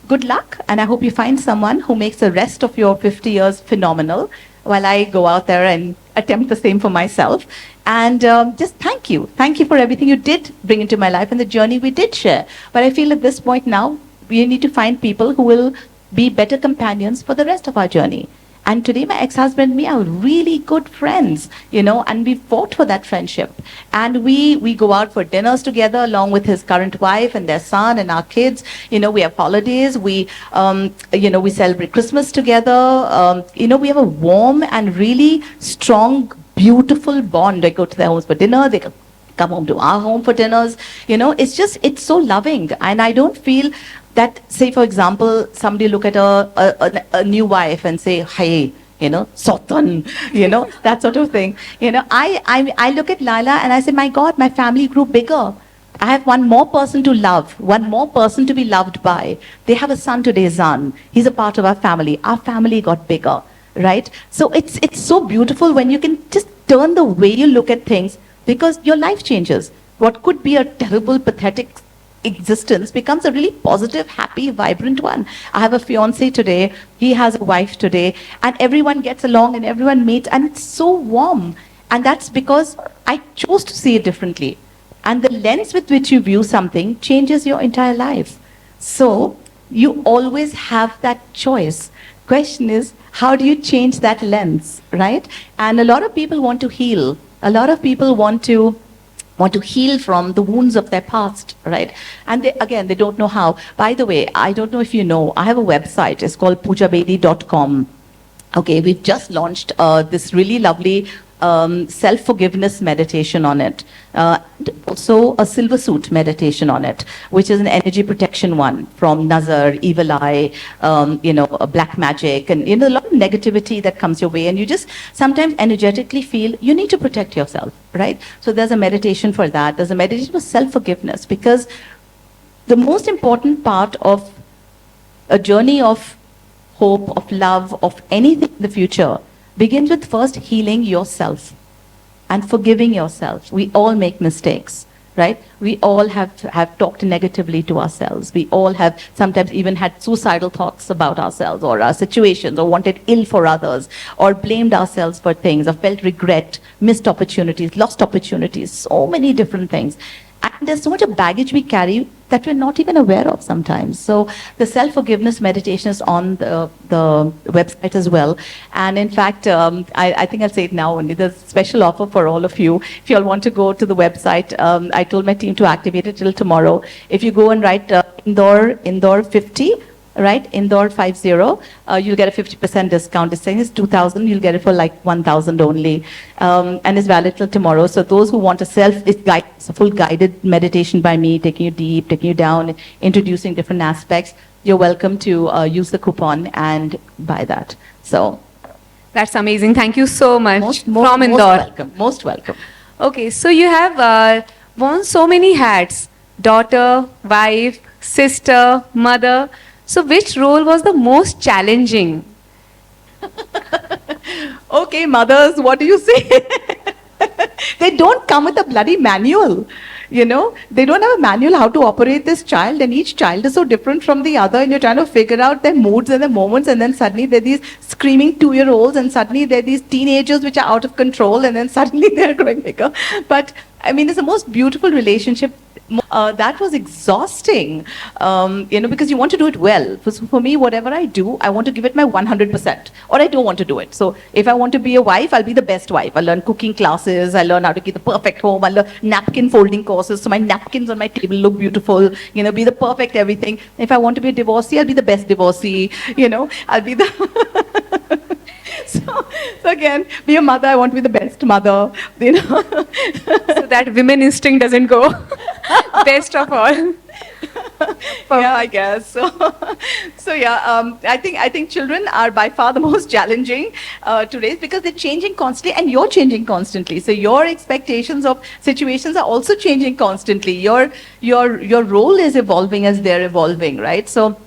good luck. And I hope you find someone who makes the rest of your 50 years phenomenal while I go out there and attempt the same for myself. And just thank you. Thank you for everything you did bring into my life and the journey we did share. But I feel at this point now, we need to find people who will be better companions for the rest of our journey. And today, my ex-husband and me are really good friends, and we fought for that friendship. And we go out for dinners together along with his current wife and their son and our kids. We have holidays. We celebrate Christmas together. We have a warm and really strong, beautiful bond. I go to their homes for dinner. They come home to our home for dinners. It's so loving. And I don't feel that, say, for example, somebody look at a new wife and say, hey, Sotan, that sort of thing. I look at Lila and I say, my God, my family grew bigger. I have one more person to love, one more person to be loved by. They have a son today, Zan. He's a part of our family. Our family got bigger, right? So it's so beautiful when you can just turn the way you look at things, because your life changes. What could be a terrible, pathetic existence becomes a really positive, happy, vibrant one. I have a fiance today, he has a wife today, and everyone gets along and everyone meets, and it's so warm. And that's because I chose to see it differently. And the lens with which you view something changes your entire life. So you always have that choice. Question is, how do you change that lens, right? And a lot of people want to heal. A lot of people want to heal from the wounds of their past, right? And they don't know how. By the way, I don't know if you know, I have a website. It's called poojabedi.com. Okay, we've just launched this really lovely self-forgiveness meditation on it. Also a silver suit meditation on it, which is an energy protection one from Nazar, evil eye, black magic, and a lot of negativity that comes your way. And you just sometimes energetically feel you need to protect yourself, right? So there's a meditation for that. There's a meditation for self-forgiveness, because the most important part of a journey of hope, of love, of anything in the future begins with first healing yourself and forgiving yourself. We all make mistakes, right? We all have talked negatively to ourselves. We all have sometimes even had suicidal thoughts about ourselves or our situations, or wanted ill for others, or blamed ourselves for things, or felt regret, missed opportunities, lost opportunities, so many different things. And there's so much of baggage we carry that we're not even aware of sometimes. So the self-forgiveness meditation is on the website as well. And in fact, I think I'll say it now only. There's a special offer for all of you. If you all want to go to the website, I told my team to activate it till tomorrow. If you go and write Indore 50, right, Indore 50, you'll get a 50% discount. It's saying it's 2,000, you'll get it for like 1,000 only. And it's valid till tomorrow. So those who want it's a full guided meditation by me, taking you deep, taking you down, introducing different aspects. You're welcome to use the coupon and buy that. So That's amazing. Thank you so much from Indore. Most welcome. Okay, so you have worn so many hats: daughter, wife, sister, mother. So which role was the most challenging? Okay, mothers, what do you say? They don't come with a bloody manual. They don't have a manual how to operate this child, and each child is so different from the other, and you're trying to figure out their moods and their moments, and then suddenly there are these screaming 2-year-olds, and suddenly there are these teenagers which are out of control, and then suddenly they're growing bigger. But I mean, it's the most beautiful relationship. That was exhausting, because you want to do it well. For me, whatever I do, I want to give it my 100%, or I don't want to do it. So if I want to be a wife, I'll be the best wife. I'll learn cooking classes, I'll learn how to keep the perfect home, I'll learn napkin folding courses, so my napkins on my table look beautiful, be the perfect everything. If I want to be a divorcee, I'll be the best divorcee, I'll be the... So again, be a mother, I want to be the best mother, So that women instinct doesn't go. Best of all. Yeah, I guess. So yeah, I think children are by far the most challenging to raise, because they're changing constantly, and you're changing constantly. So your expectations of situations are also changing constantly. Your role is evolving as they're evolving, right? So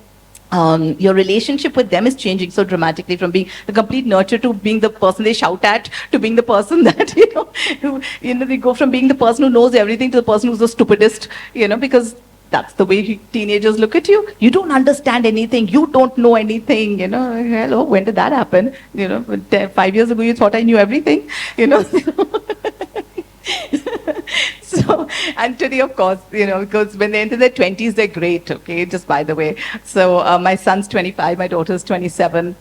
your relationship with them is changing so dramatically, from being the complete nurture to being the person they shout at, to being the person that, they go from being the person who knows everything to the person who's the stupidest, because that's the way teenagers look at you. You don't understand anything. You don't know anything. Hello, when did that happen? 5 years ago, you thought I knew everything. So, and today, of course, because when they enter their 20s, they're great, okay, just by the way. So my son's 25, my daughter's 27.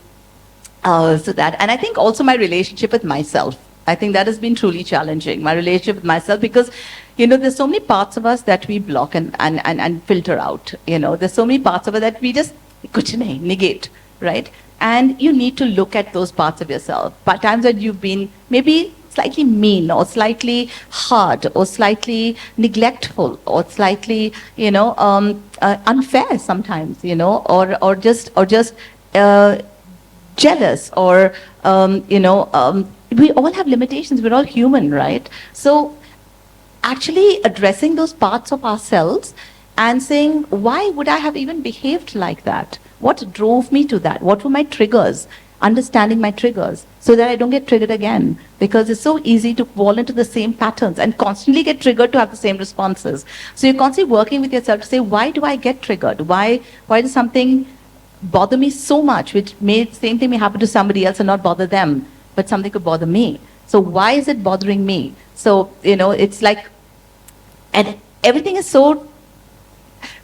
And I think also my relationship with myself, I think that has been truly challenging, my relationship with myself, because, there's so many parts of us that we block and filter out. There's so many parts of us that we just negate, right? And you need to look at those parts of yourself. But times that you've been maybe slightly mean, or slightly hard, or slightly neglectful, or slightly, unfair sometimes, or just jealous, or we all have limitations. We're all human, right? So actually addressing those parts of ourselves and saying, why would I have even behaved like that? What drove me to that? What were my triggers? Understanding my triggers, so that I don't get triggered again, because it's so easy to fall into the same patterns and constantly get triggered to have the same responses. So you're constantly working with yourself to say, why do I get triggered? Why does something bother me so much, which the same thing may happen to somebody else and not bother them, but something could bother me. So why is it bothering me? So, it's like, and everything is so,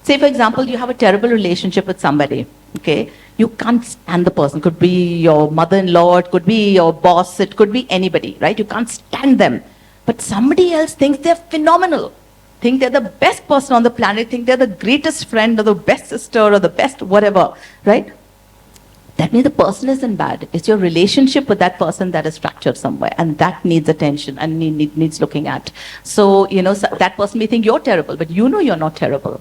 say for example, you have a terrible relationship with somebody, okay? You can't stand the person. Could be your mother-in-law, it could be your boss, it could be anybody, right? You can't stand them. But somebody else thinks they're phenomenal, think they're the best person on the planet, think they're the greatest friend, or the best sister, or the best whatever, right? That means the person isn't bad. It's your relationship with that person that is fractured somewhere, and that needs attention and needs looking at. So, that person may think you're terrible, but you're not terrible,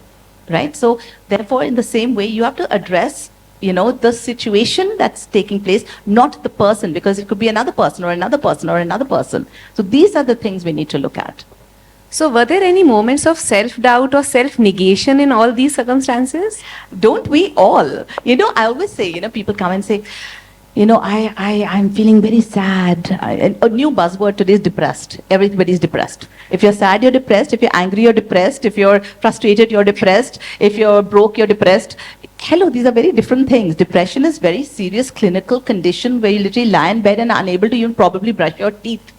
right? So therefore, in the same way, you have to address the situation that's taking place, not the person, because it could be another person or another person or another person. So these are the things we need to look at. So were there any moments of self-doubt or self-negation in all these circumstances? Don't we all? I always say, people come and say, I'm feeling very sad. A new buzzword today is depressed. Everybody's depressed. If you're sad, you're depressed. If you're angry, you're depressed. If you're frustrated, you're depressed. If you're broke, you're depressed. Hello, these are very different things. Depression is very serious clinical condition where you literally lie in bed and are unable to even probably brush your teeth.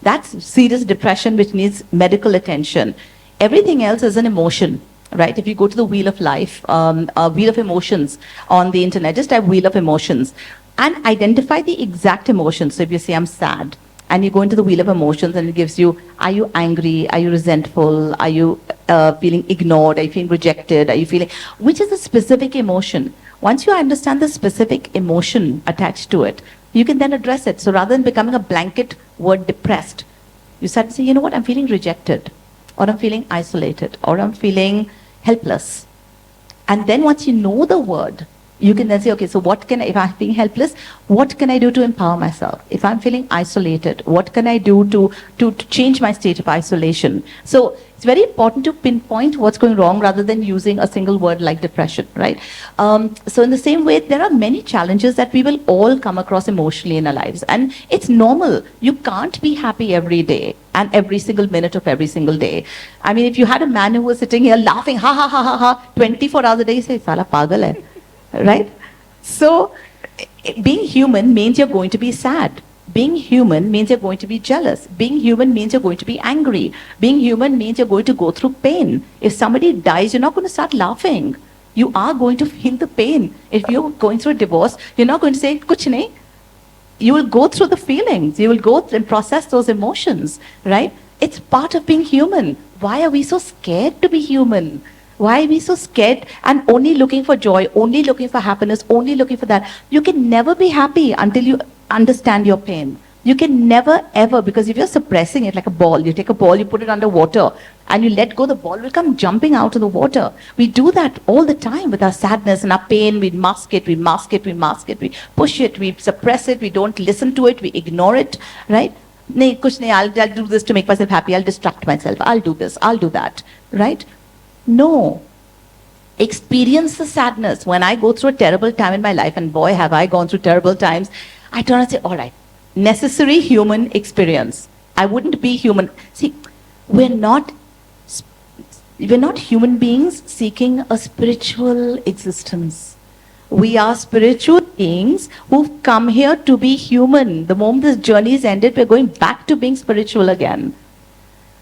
That's serious depression which needs medical attention. Everything else is an emotion. Right? If you go to the Wheel of Life, Wheel of Emotions on the internet, just type Wheel of Emotions and identify the exact emotions. So if you say, I'm sad, and you go into the Wheel of Emotions and it gives you, are you angry? Are you resentful? Are you feeling ignored? Are you feeling rejected? Are you feeling, which is the specific emotion? Once you understand the specific emotion attached to it, you can then address it. So rather than becoming a blanket word depressed, you start to say, you know what, I'm feeling rejected, or I'm feeling isolated, or I'm feeling helpless. And then once you know the word, You can then say, okay, so what can I, if I'm feeling helpless, what can I do to empower myself? If I'm feeling isolated, what can I do to change my state of isolation? So it's very important to pinpoint what's going wrong rather than using a single word like depression, right? So in the same way, there are many challenges that we will all come across emotionally in our lives. And it's normal. You can't be happy every day and every single minute of every single day. I mean, if you had a man who was sitting here laughing, ha ha ha ha ha, 24 hours a day, you say, Sala pagal hai. Right? So, being human means you're going to be sad. Being human means you're going to be jealous. Being human means you're going to be angry. Being human means you're going to go through pain. If somebody dies, you're not going to start laughing. You are going to feel the pain. If you're going through a divorce, you're not going to say, kuch nahi. You will go through the feelings. You will go and process those emotions, right? It's part of being human. Why are we so scared to be human? Why are we so scared and only looking for joy, only looking for happiness, only looking for that? You can never be happy until you understand your pain. You can never ever, because if you're suppressing it like a ball, you take a ball, you put it under water, and you let go, the ball will come jumping out of the water. We do that all the time with our sadness and our pain. We mask it, we mask it, we mask it, we push it, we suppress it, we don't listen to it, we ignore it, right? Nahi, kuch nahi, I'll do this to make myself happy, I'll distract myself, I'll do this, I'll do that, right? No. Experience the sadness. When I go through a terrible time in my life, and boy, have I gone through terrible times, I turn and say, all right, necessary human experience. I wouldn't be human. See, we're not human beings seeking a spiritual existence. We are spiritual beings who've come here to be human. The moment this journey is ended, we're going back to being spiritual again.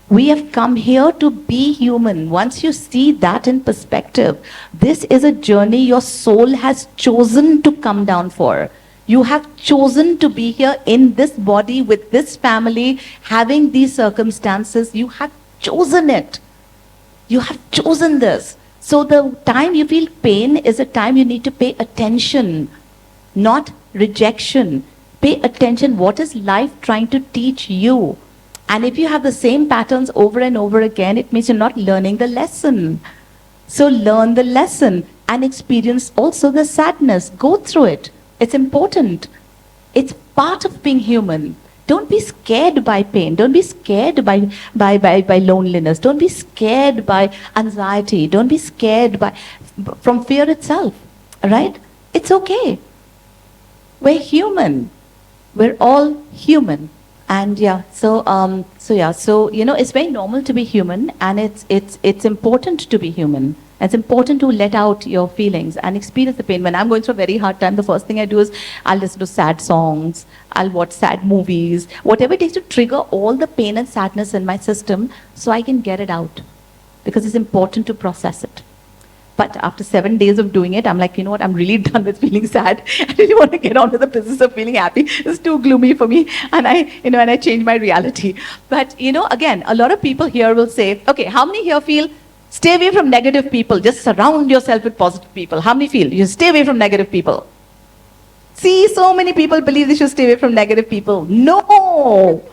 We have come here to be human. Once you see that in perspective, this is a journey your soul has chosen to come down for. You have chosen to be here in this body with this family, having these circumstances. You have chosen it. You have chosen this. So the time you feel pain is a time you need to pay attention, not rejection. Pay attention. What is life trying to teach you? And if you have the same patterns over and over again, it means you're not learning the lesson. So learn the lesson and experience also the sadness. Go through it. It's important. It's part of being human. Don't be scared by pain. Don't be scared by loneliness. Don't be scared by anxiety. Don't be scared from fear itself. Right? It's okay. We're human. We're all human. And so it's very normal to be human, and it's important to be human. It's important to let out your feelings and experience the pain. When I'm going through a very hard time, the first thing I do is I'll listen to sad songs, I'll watch sad movies, whatever it takes to trigger all the pain and sadness in my system so I can get it out. Because it's important to process it. But after 7 days of doing it, I'm like, you know what, I'm really done with feeling sad. I really want to get on to the business of feeling happy. It's too gloomy for me. And I change my reality. But, again, a lot of people here will say, okay, how many here feel, stay away from negative people, just surround yourself with positive people? How many feel, you stay away from negative people? See, so many people believe they should stay away from negative people. No.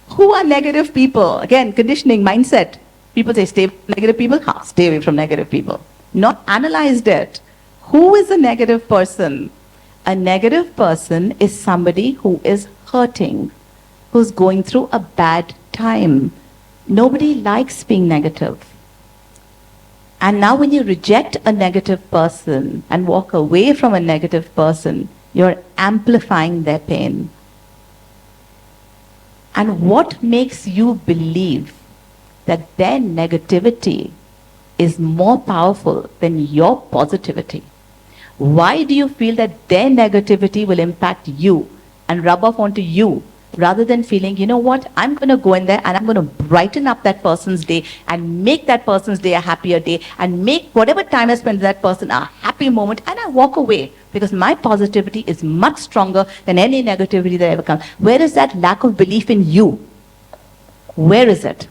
Who are negative people? Again, conditioning, mindset. People say, stay away from negative people. Stay away from negative people. Not analyzed it. Who is a negative person? A negative person is somebody who is hurting, who's going through a bad time. Nobody likes being negative. And now when you reject a negative person and walk away from a negative person, you're amplifying their pain. And what makes you believe that their negativity is more powerful than your positivity? Why do you feel that their negativity will impact you and rub off onto you, rather than feeling, you know what, I'm going to go in there and I'm going to brighten up that person's day and make that person's day a happier day and make whatever time I spend with that person a happy moment, and I walk away because my positivity is much stronger than any negativity that ever comes. Where is that lack of belief in you? Where is it?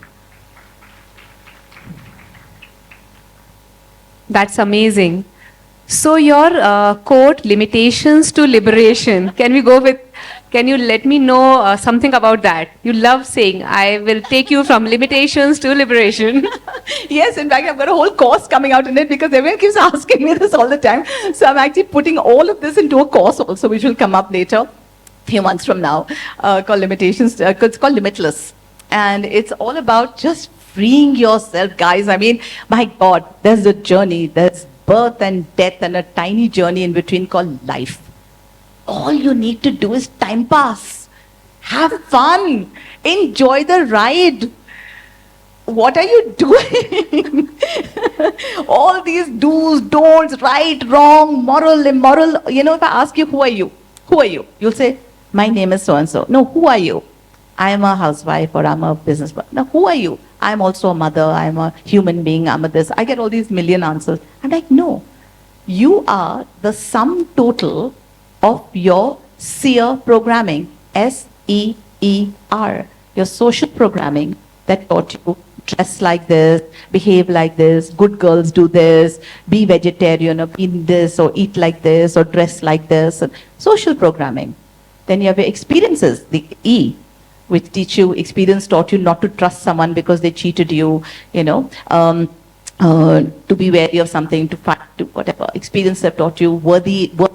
That's amazing. So your quote, limitations to liberation, can we go with Can you let me know something about that? You love saying, I will take you from limitations to liberation. Yes, in fact, I've got a whole course coming out in it because everyone keeps asking me this all the time. So I'm actually putting all of this into a course also, which will come up later, few months from now, called Limitations. It's called Limitless. And it's all about just freeing yourself, guys. I mean, my God, there's a journey. There's birth and death and a tiny journey in between called life. All you need to do is time pass. Have fun. Enjoy the ride. What are you doing? All these do's, don'ts, right, wrong, moral, immoral. You know, if I ask you, who are you? Who are you? You'll say, my name is so-and-so. No, who are you? I am a housewife or I'm a businessman. Now, who are you? I'm also a mother. I'm a human being. I'm a this. I get all these million answers. I'm like, no. You are the sum total of your SEER programming. SEER. Your social programming that taught you dress like this, behave like this, good girls do this, be vegetarian or be this or eat like this or dress like this. And social programming. Then you have your experiences, the E, which teach you, experience taught you not to trust someone because they cheated you, you know, to be wary of something, to fight, to whatever. Experience have taught you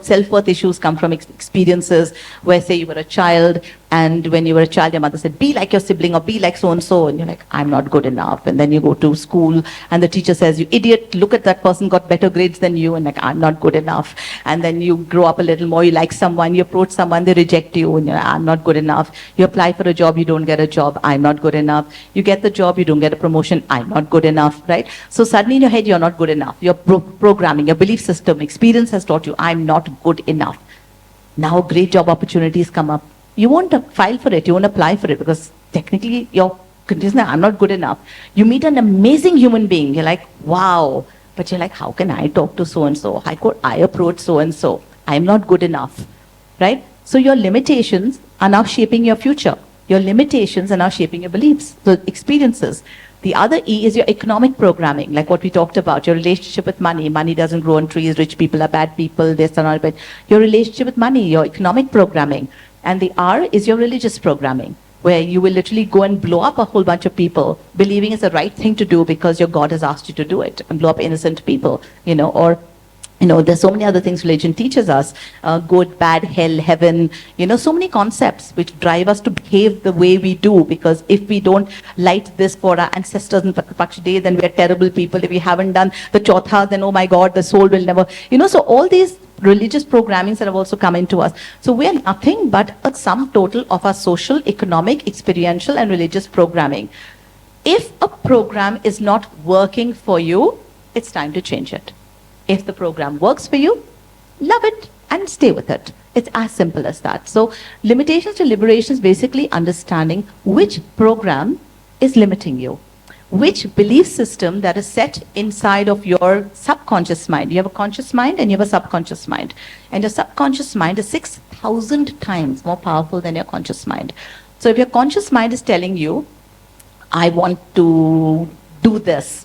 self-worth issues come from experiences where, say, you were a child, and when you were a child, your mother said, be like your sibling or be like so-and-so, and you're like, I'm not good enough. And then you go to school, and the teacher says, you idiot, look at that person got better grades than you, and like, I'm not good enough. And then you grow up a little more, you like someone, you approach someone, they reject you, and you're like, I'm not good enough. You apply for a job, you don't get a job, I'm not good enough. You get the job, you don't get a promotion, I'm not good enough, right? So suddenly in your head, you're not good enough. Your programming, your belief system, experience has taught you, I'm not good enough. Now great job opportunities come up. You won't file for it, you won't apply for it because technically your condition, I'm not good enough. You meet an amazing human being, you're like, wow. But you're like, how can I talk to so-and-so? How could I approach so-and-so? I'm not good enough, right? So your limitations are now shaping your future. Your limitations are now shaping your beliefs, the experiences. The other E is your economic programming, like what we talked about, your relationship with money. Money doesn't grow on trees, rich people are bad people, this and all, but your relationship with money, your economic programming. And the R is your religious programming, where you will literally go and blow up a whole bunch of people, believing it's the right thing to do because your God has asked you to do it, and blow up innocent people, you know, or there's so many other things religion teaches us, good, bad, hell, heaven, so many concepts which drive us to behave the way we do, because if we don't light this for our ancestors in Paksh Day, then we are terrible people. If we haven't done the Chautha, then oh my God, the soul will never, so all these religious programmings that have also come into us. So we are nothing but a sum total of our social, economic, experiential and religious programming. If a program is not working for you, it's time to change it. If the program works for you, love it and stay with it. It's as simple as that. So limitations to liberation is basically understanding which program is limiting you. Which belief system that is set inside of your subconscious mind. You have a conscious mind and you have a subconscious mind. And your subconscious mind is 6,000 times more powerful than your conscious mind. So if your conscious mind is telling you, I want to do this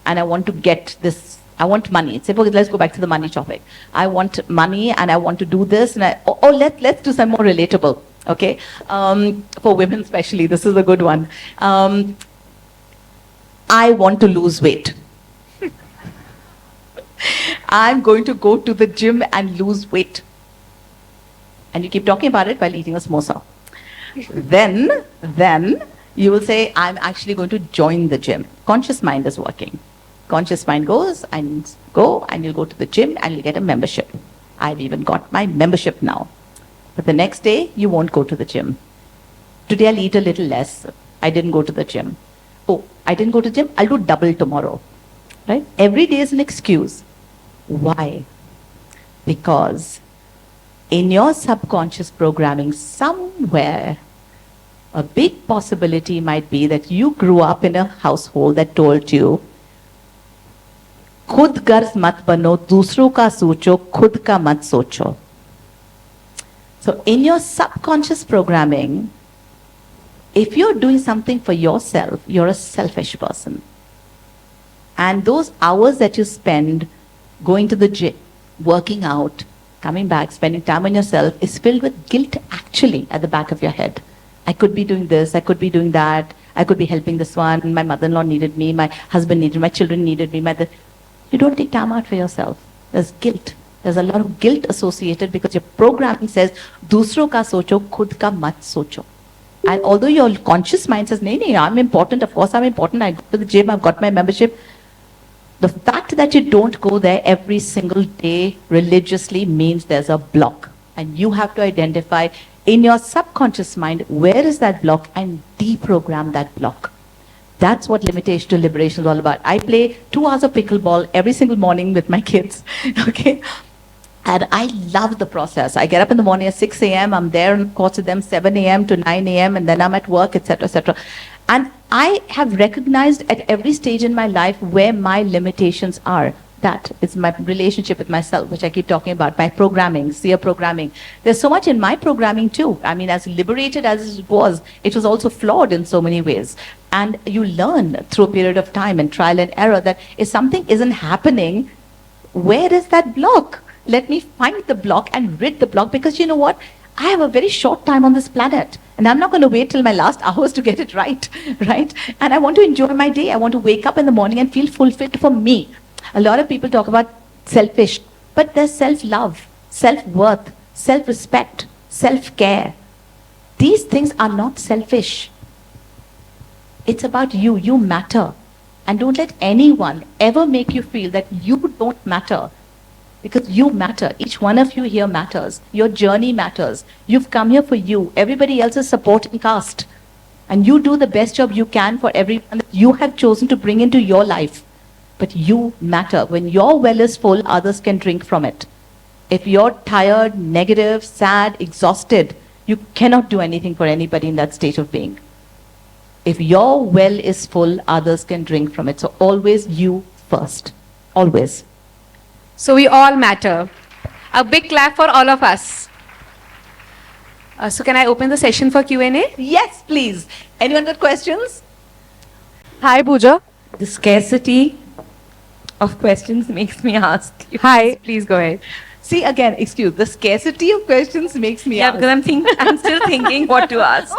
and I want to get this, I want money. Say, okay, let's go back to the money topic. I want money and I want to do this. And let's do some more relatable, okay? For women especially, this is a good one. I want to lose weight. I'm going to go to the gym and lose weight. And you keep talking about it while eating a samosa. then you will say, I'm actually going to join the gym. Conscious mind is working. Conscious mind goes and you'll go to the gym and you'll get a membership. I've even got my membership now. But the next day, you won't go to the gym. Today I'll eat a little less. I didn't go to the gym. Oh, I didn't go to the gym, I'll do double tomorrow. Right? Every day is an excuse. Why? Because in your subconscious programming somewhere, a big possibility might be that you grew up in a household that told you, खुद गर्ज मत बनो, दूसरों का सोचो, खुद का मत सोचो. So in your subconscious programming, if you're doing something for yourself, you're a selfish person. And those hours that you spend going to the gym, working out, coming back, spending time on yourself is filled with guilt actually at the back of your head. I could be doing this, I could be doing that, I could be helping this one, my mother-in-law needed me, my husband needed me, my children needed me. You don't take time out for yourself. There's guilt. There's a lot of guilt associated because your programming says, "Dusro ka socho, khud ka mat socho." And although your conscious mind says, "Nee, nee, I'm important, of course I'm important, I go to the gym, I've got my membership," the fact that you don't go there every single day religiously means there's a block. And you have to identify in your subconscious mind, where is that block, and deprogram that block. That's what limitation to liberation is all about. I play 2 hours of pickleball every single morning with my kids, okay? And I love the process. I get up in the morning at 6 a.m., I'm there on course with them 7 a.m. to 9 a.m., and then I'm at work, etc., etc. And I have recognized at every stage in my life where my limitations are. That is my relationship with myself, which I keep talking about, my programming, seer programming. There's so much in my programming too. I mean, as liberated as it was also flawed in so many ways. And you learn through a period of time and trial and error that if something isn't happening, where is that block? Let me find the block and rid the block, because you know what? I have a very short time on this planet. And I'm not going to wait till my last hours to get it right, right? And I want to enjoy my day. I want to wake up in the morning and feel fulfilled for me. A lot of people talk about selfish, but there's self-love, self-worth, self-respect, self-care. These things are not selfish. It's about you. You matter. And don't let anyone ever make you feel that you don't matter. Because you matter. Each one of you here matters. Your journey matters. You've come here for you. Everybody else is supporting cast. And you do the best job you can for everyone that you have chosen to bring into your life. But you matter. When your well is full, others can drink from it. If you're tired, negative, sad, exhausted, you cannot do anything for anybody in that state of being. If your well is full, others can drink from it. So always you first. Always. So we all matter. A big clap for all of us. So can I open the session for Q&A? Yes, please. Anyone got questions? Hi, Pooja. The scarcity of questions makes me ask you. Hi. Please go ahead. See, again, excuse, the scarcity of questions makes me ask. Because I'm still thinking what to ask.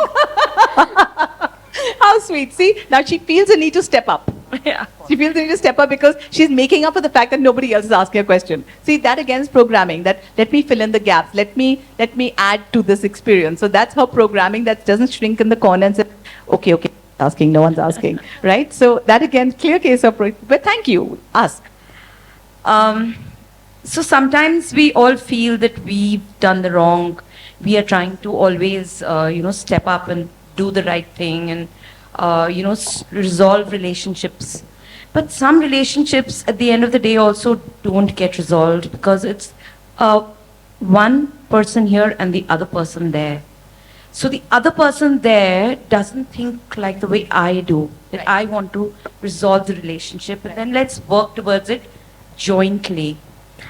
How sweet. See, now she feels a need to step up. Yeah. She feels the need to step up because she's making up for the fact that nobody else is asking a question. See, that again is programming, that let me fill in the gaps, let me add to this experience. So that's her programming, that doesn't shrink in the corner and say, okay, asking, no one's asking, right? So that again, clear case of, but thank you, ask. So sometimes we all feel that we've done the wrong. We are trying to always, step up and do the right thing and, resolve relationships. But some relationships at the end of the day also don't get resolved because it's one person here and the other person there. So the other person there doesn't think like the way I do, that I want to resolve the relationship and then let's work towards it jointly.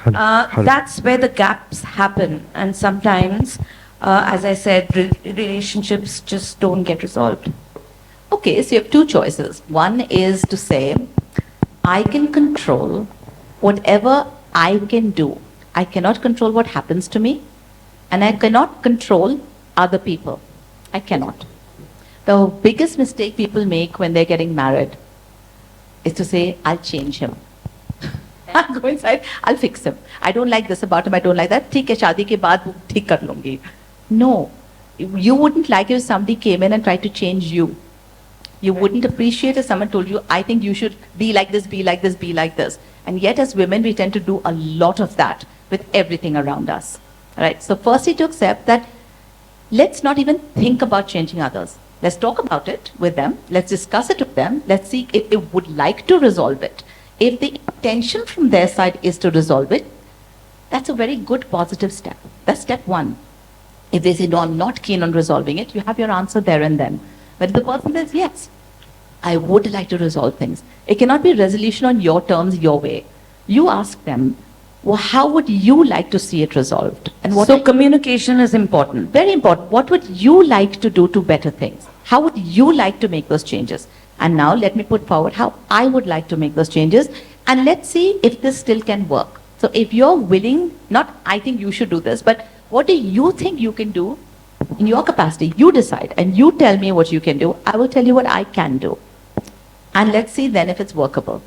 That's where the gaps happen, and sometimes, as I said, relationships just don't get resolved. Okay, so you have two choices. One is to say, I can control whatever I can do. I cannot control what happens to me, and I cannot control other people. I cannot. The biggest mistake people make when they're getting married is to say, I'll change him. I'll go inside, I'll fix him. I don't like this about him, I don't like that. ठीक है, शादी के बाद वो ठीक कर लूँगी. No, you wouldn't like it if somebody came in and tried to change you. You wouldn't appreciate if someone told you, I think you should be like this, be like this, be like this. And yet as women, we tend to do a lot of that with everything around us. Right? So firstly to accept that let's not even think about changing others. Let's talk about it with them. Let's discuss it with them. Let's see if they would like to resolve it. If the intention from their side is to resolve it, that's a very good positive step. That's step one. If they say, no, I'm not keen on resolving it, you have your answer there and then. But if the person says, yes, I would like to resolve things. It cannot be resolution on your terms, your way. You ask them, well, how would you like to see it resolved? And what So communication is important. Very important. What would you like to do to better things? How would you like to make those changes? And now let me put forward how I would like to make those changes. And let's see if this still can work. So if you're willing, not I think you should do this, but what do you think you can do in your capacity? You decide and you tell me what you can do. I will tell you what I can do. And let's see then if it's workable.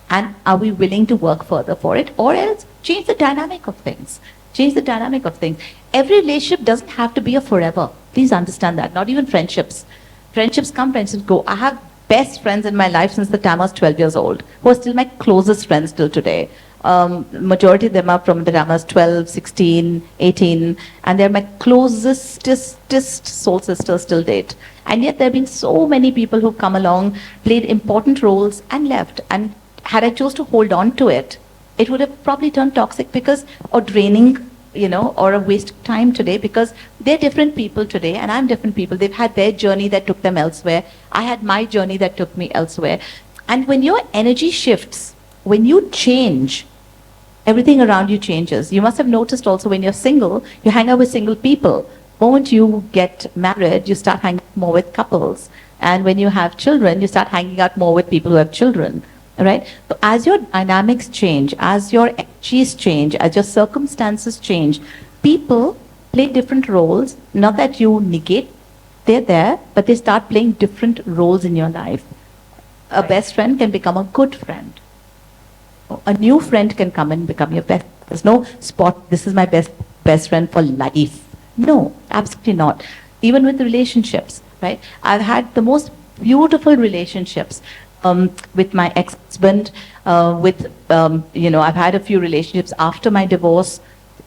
And are we willing to work further for it, or else change the dynamic of things? Change the dynamic of things. Every relationship doesn't have to be a forever. Please understand that. Not even friendships. Friendships come, friendships go. I have best friends in my life since the time I was 12 years old, who are still my closest friends till today. Majority of them are from the time I was 12, 16, 18, and they're my closest soul sisters till date. And yet there have been so many people who've come along, played important roles and left. And had I chose to hold on to it, it would have probably turned toxic because, or draining, or a waste of time today, because they're different people today and I'm different people. They've had their journey that took them elsewhere. I had my journey that took me elsewhere. And when your energy shifts, when you change, everything around you changes. You must have noticed also when you're single, you hang out with single people. The moment you get married, you start hanging more with couples. And when you have children, you start hanging out more with people who have children. Right? So as your dynamics change, as your energies change, as your circumstances change, people play different roles. Not that you negate, they're there, but they start playing different roles in your life. A best friend can become a good friend. A new friend can come and become your best. There's no spot, this is my best friend for life. No, absolutely not. Even with relationships, right? I've had the most beautiful relationships. With my ex-husband, I've had a few relationships after my divorce.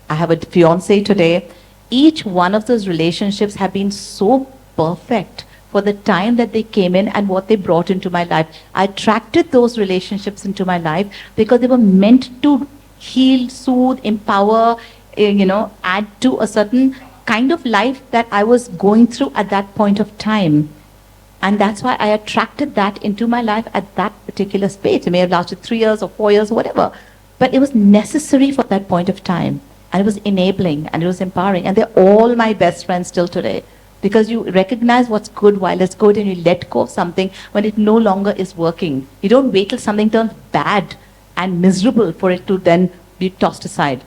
I have a fiance today. Each one of those relationships have been so perfect for the time that they came in and what they brought into my life. I attracted those relationships into my life because they were meant to heal, soothe, empower, add to a certain kind of life that I was going through at that point of time. And that's why I attracted that into my life at that particular space. It may have lasted 3 years or 4 years, whatever. But it was necessary for that point of time. And it was enabling and it was empowering. And they're all my best friends still today. Because you recognize what's good while it's good and you let go of something when it no longer is working. You don't wait till something turns bad and miserable for it to then be tossed aside.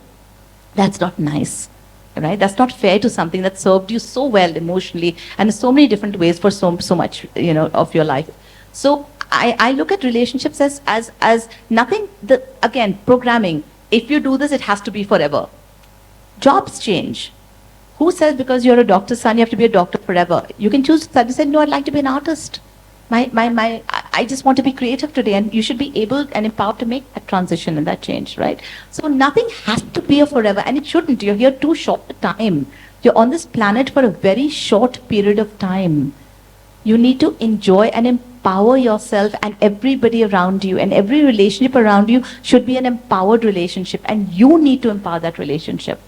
That's not nice. Right? That's not fair to something that served you so well emotionally and in so many different ways for so much, of your life. So I look at relationships as nothing, again, programming. If you do this, it has to be forever. Jobs change. Who says because you're a doctor's son, you have to be a doctor forever? You can choose to suddenly say, no, I'd like to be an artist. I just want to be creative today, and you should be able and empowered to make that transition and that change, right? So nothing has to be a forever, and it shouldn't. You're here too short a time. You're on this planet for a very short period of time. You need to enjoy and empower yourself and everybody around you, and every relationship around you should be an empowered relationship, and you need to empower that relationship.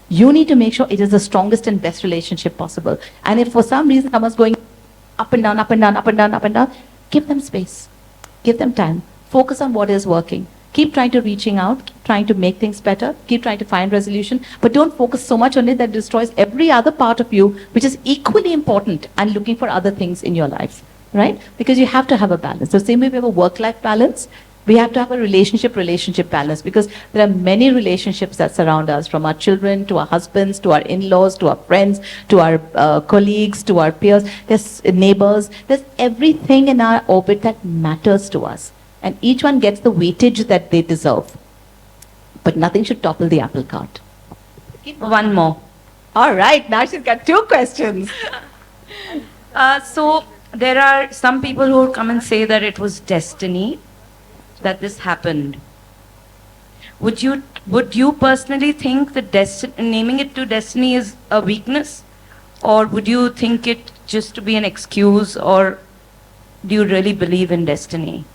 You need to make sure it is the strongest and best relationship possible. And if for some reason someone's going up and down, up and down, up and down, up and down, give them space. Give them time. Focus on what is working. Keep trying to reaching out, keep trying to make things better, keep trying to find resolution, but don't focus so much on it that destroys every other part of you, which is equally important, and looking for other things in your life, right? Because you have to have a balance. The same way we have a work-life balance, we have to have a relationship balance, because there are many relationships that surround us, from our children to our husbands, to our in-laws, to our friends, to our colleagues, to our peers, there's neighbors, there's everything in our orbit that matters to us. And each one gets the weightage that they deserve. But nothing should topple the apple cart. One more. All right, now she's got 2 questions. So there are some people who come and say that it was destiny that this happened. Would you personally think that naming it to destiny is a weakness, or would you think it just to be an excuse, or do you really believe in destiny?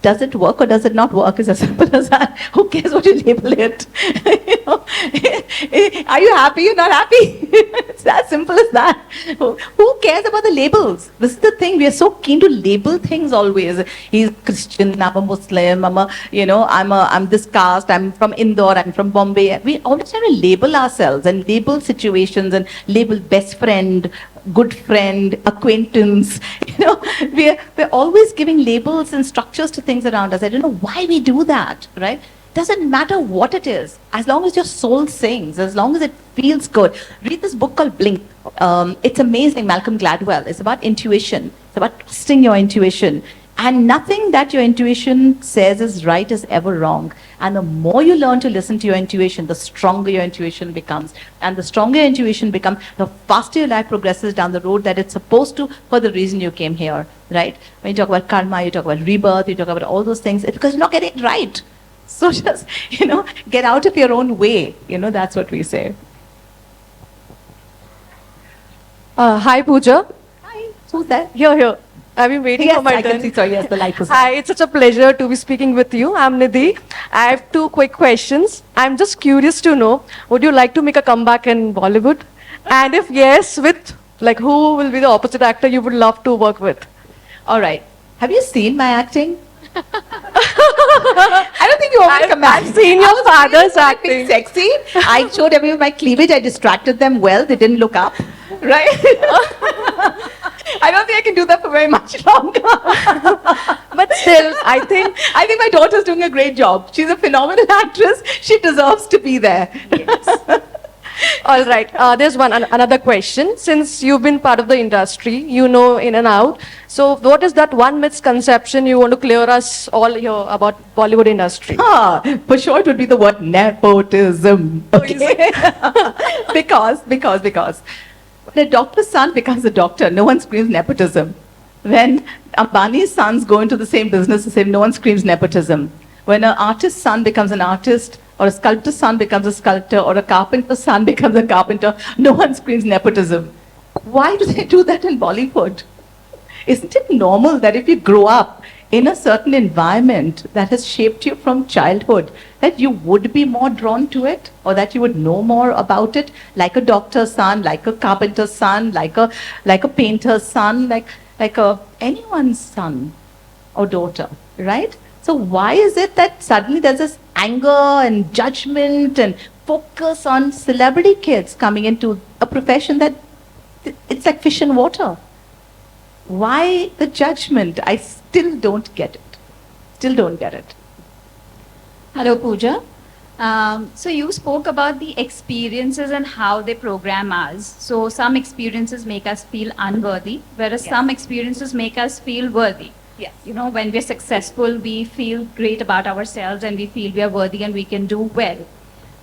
Does it work or does it not work? Is as simple as that. Who cares what you label it? Are you happy? You're not happy. It's as simple as that. Who cares about the labels? This is the thing. We are so keen to label things always. He's Christian. I'm a Muslim. I'm this caste. I'm from Indore. I'm from Bombay. We always try to label ourselves and label situations and label best friend, good friend, acquaintance. We're always giving labels and structures to things around us. I don't know why we do that, right? Doesn't matter what it is, as long as your soul sings, as long as it feels good. Read this book called Blink. It's amazing, Malcolm Gladwell. It's about intuition. It's about trusting your intuition. And nothing that your intuition says is right is ever wrong. And the more you learn to listen to your intuition, the stronger your intuition becomes. And the stronger your intuition becomes, the faster your life progresses down the road that it's supposed to for the reason you came here, right? When you talk about karma, you talk about rebirth, you talk about all those things, it's because you're not getting it right. So just, get out of your own way. That's what we say. Hi, Pooja. Hi, who's that? Here. I've been waiting Yes, for my I turn. can see. Sorry, yes, the light was Hi, it's such a pleasure to be speaking with you. I'm Nidhi. I have 2 quick questions. I'm just curious to know, would you like to make a comeback in Bollywood? And if yes, who will be the opposite actor you would love to work with? All right. Have you seen my acting? I don't think you want to come back. I've seen your father's acting. Sexy. I showed everyone my cleavage. I distracted them well. They didn't look up. Right? I don't think I can do that for very much longer. But still, I think my daughter's doing a great job. She's a phenomenal actress. She deserves to be there. Yes. All right. There's another question. Since you've been part of the industry, you know in and out. So what is that one misconception you want to clear us all here about Bollywood industry? For sure it would be the word nepotism. Okay? because when a doctor's son becomes a doctor, no one screams nepotism. When Ambani's sons go into the same business, no one screams nepotism. When an artist's son becomes an artist, or a sculptor's son becomes a sculptor, or a carpenter's son becomes a carpenter, no one screams nepotism. Why do they do that in Bollywood? Isn't it normal that if you grow up in a certain environment that has shaped you from childhood, that you would be more drawn to it, or that you would know more about it, like a doctor's son, like a carpenter's son, like a painter's son, like anyone's son or daughter, right? So why is it that suddenly there's this anger and judgment and focus on celebrity kids coming into a profession that it's like fish in water? Why the judgment? I still don't get it. Hello, Pooja. So you spoke about the experiences and how they program us. So some experiences make us feel unworthy, whereas some experiences make us feel worthy. Yes. When we're successful, we feel great about ourselves and we feel we are worthy and we can do well.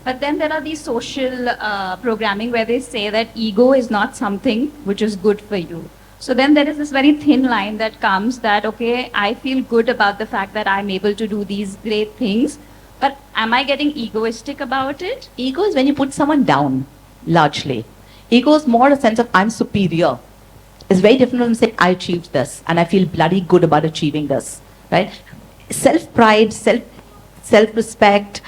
But then there are these social programming where they say that ego is not something which is good for you. So then there is this very thin line that comes that, okay, I feel good about the fact that I'm able to do these great things, but am I getting egoistic about it? Ego is when you put someone down, largely. Ego is more a sense of I'm superior. It's very different from saying I achieved this and I feel bloody good about achieving this, right? Self-pride, self-respect,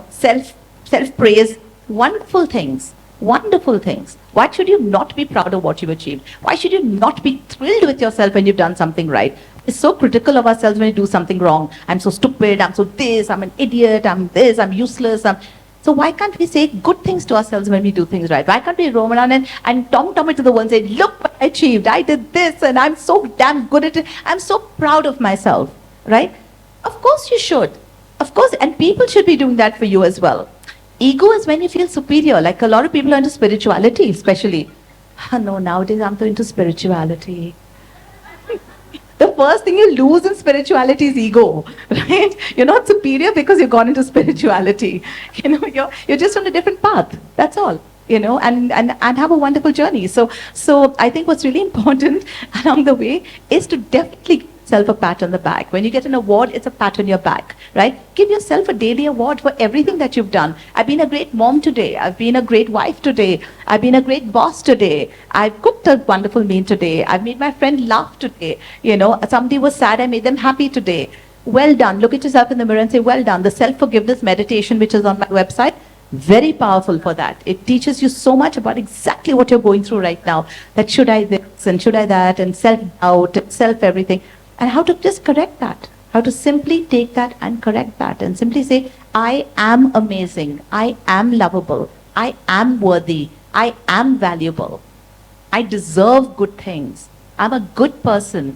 self-praise, wonderful things. Why should you not be proud of what you've achieved? Why should you not be thrilled with yourself when you've done something right? It's so critical of ourselves when we do something wrong. I'm so stupid, I'm so this, I'm an idiot, I'm this, I'm useless. So why can't we say good things to ourselves when we do things right? Why can't we roam around and tom-tom it to the world and say, look what I achieved, I did this and I'm so damn good at it. I'm so proud of myself, right? Of course you should. Of course, and people should be doing that for you as well. Ego is when you feel superior, like a lot of people are into spirituality, especially. No, nowadays I'm so into spirituality. The first thing you lose in spirituality is ego, right? You're not superior because you've gone into spirituality. You're just on a different path. That's all. And have a wonderful journey. So I think what's really important along the way is to definitely give yourself a pat on the back. When you get an award, it's a pat on your back, right? Give yourself a daily award for everything that you've done. I've been a great mom today. I've been a great wife today. I've been a great boss today. I've cooked a wonderful meal today. I've made my friend laugh today. Somebody was sad, I made them happy today. Well done. Look at yourself in the mirror and say, well done. The self-forgiveness meditation, which is on my website, very powerful for that. It teaches you so much about exactly what you're going through right now. That should I this and should I that, and self-doubt and self-everything. And how to just correct that. How to simply take that and correct that. And simply say, I am amazing. I am lovable. I am worthy. I am valuable. I deserve good things. I'm a good person.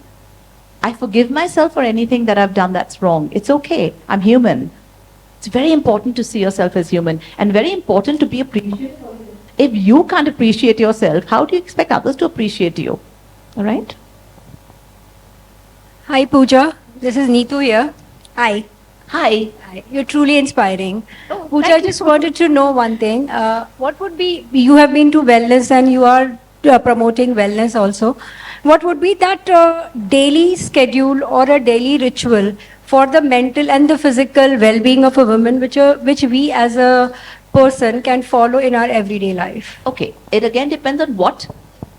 I forgive myself for anything that I've done that's wrong. It's okay. I'm human. It's very important to see yourself as human and very important to be appreciated. If you can't appreciate yourself, how do you expect others to appreciate you? All right? Hi Pooja, this is Neetu here. Hi. Hi. Hi. You're truly inspiring. Pooja, thank I just wanted to know one thing. What would be, you have been to wellness and you are promoting wellness also. What would be that daily schedule or a daily ritual for the mental and the physical well-being of a woman which we as a person can follow in our everyday life? Okay. It again depends on what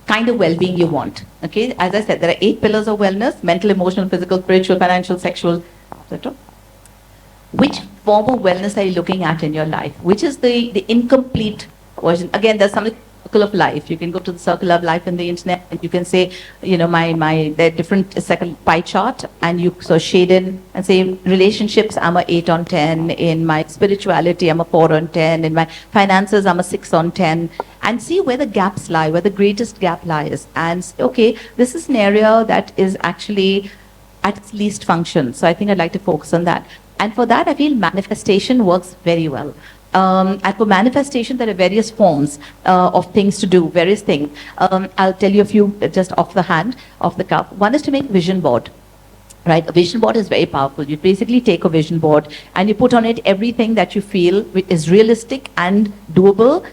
kind of well-being you want. Okay. As I said, there are 8 pillars of wellness: mental, emotional, physical, spiritual, financial, sexual, etc. Which form of wellness are you looking at in your life? Which is the incomplete version? Again, there's something circle of life. You can go to the circle of life in the internet and you can say, you know, there are different second pie chart, and you so shade in and say relationships, I'm a 8 on 10. In my spirituality, I'm a 4 on 10. In my finances, I'm a 6 on 10. And see where the gaps lie, where the greatest gap lies. And say, okay, this is an area that is actually at its least function. So I think I'd like to focus on that. And for that, I feel manifestation works very well. And for manifestation, there are various forms of things to do, various things. I'll tell you a few just off the cuff. One is to make vision board. Right, a vision board is very powerful. You basically take a vision board and you put on it everything that you feel is realistic and doable,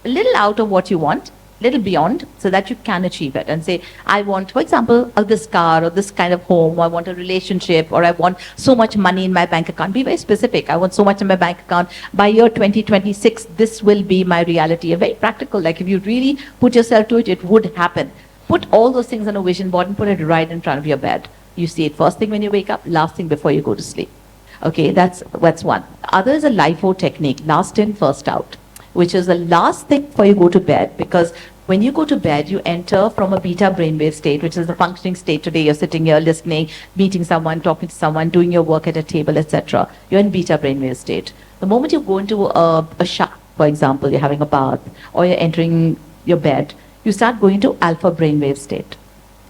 a little out of what you want, little beyond, so that you can achieve it. And say, I want, for example, this car or this kind of home, or I want a relationship, or I want so much money in my bank account. Be very specific. I want so much in my bank account. By year 2026, this will be my reality. A very practical, like if you really put yourself to it, it would happen. Put all those things on a vision board and put it right in front of your bed. You see it first thing when you wake up, last thing before you go to sleep. Okay, that's one. Other is a LIFO technique, last in, first out, which is the last thing before you go to bed, because when you go to bed, you enter from a beta brainwave state, which is the functioning state today. You're sitting here listening, meeting someone, talking to someone, doing your work at a table, etc. You're in beta brainwave state. The moment you go into a shower, for example, you're having a bath, or you're entering your bed, you start going to alpha brainwave state,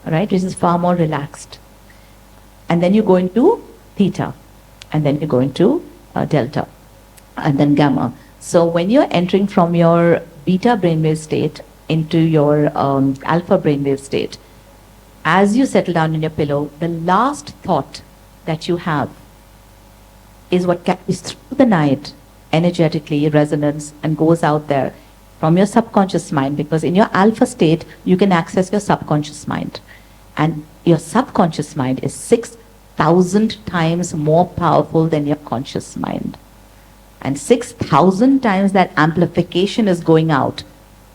all right, which is far more relaxed. And then you go into theta, and then you go into delta, and then gamma. So when you're entering from your beta brainwave state into your alpha brainwave state, as you settle down in your pillow, the last thought that you have is what carries through the night energetically, resonance, and goes out there from your subconscious mind, because in your alpha state, you can access your subconscious mind. And your subconscious mind is 6,000 times more powerful than your conscious mind. And 6,000 times that amplification is going out.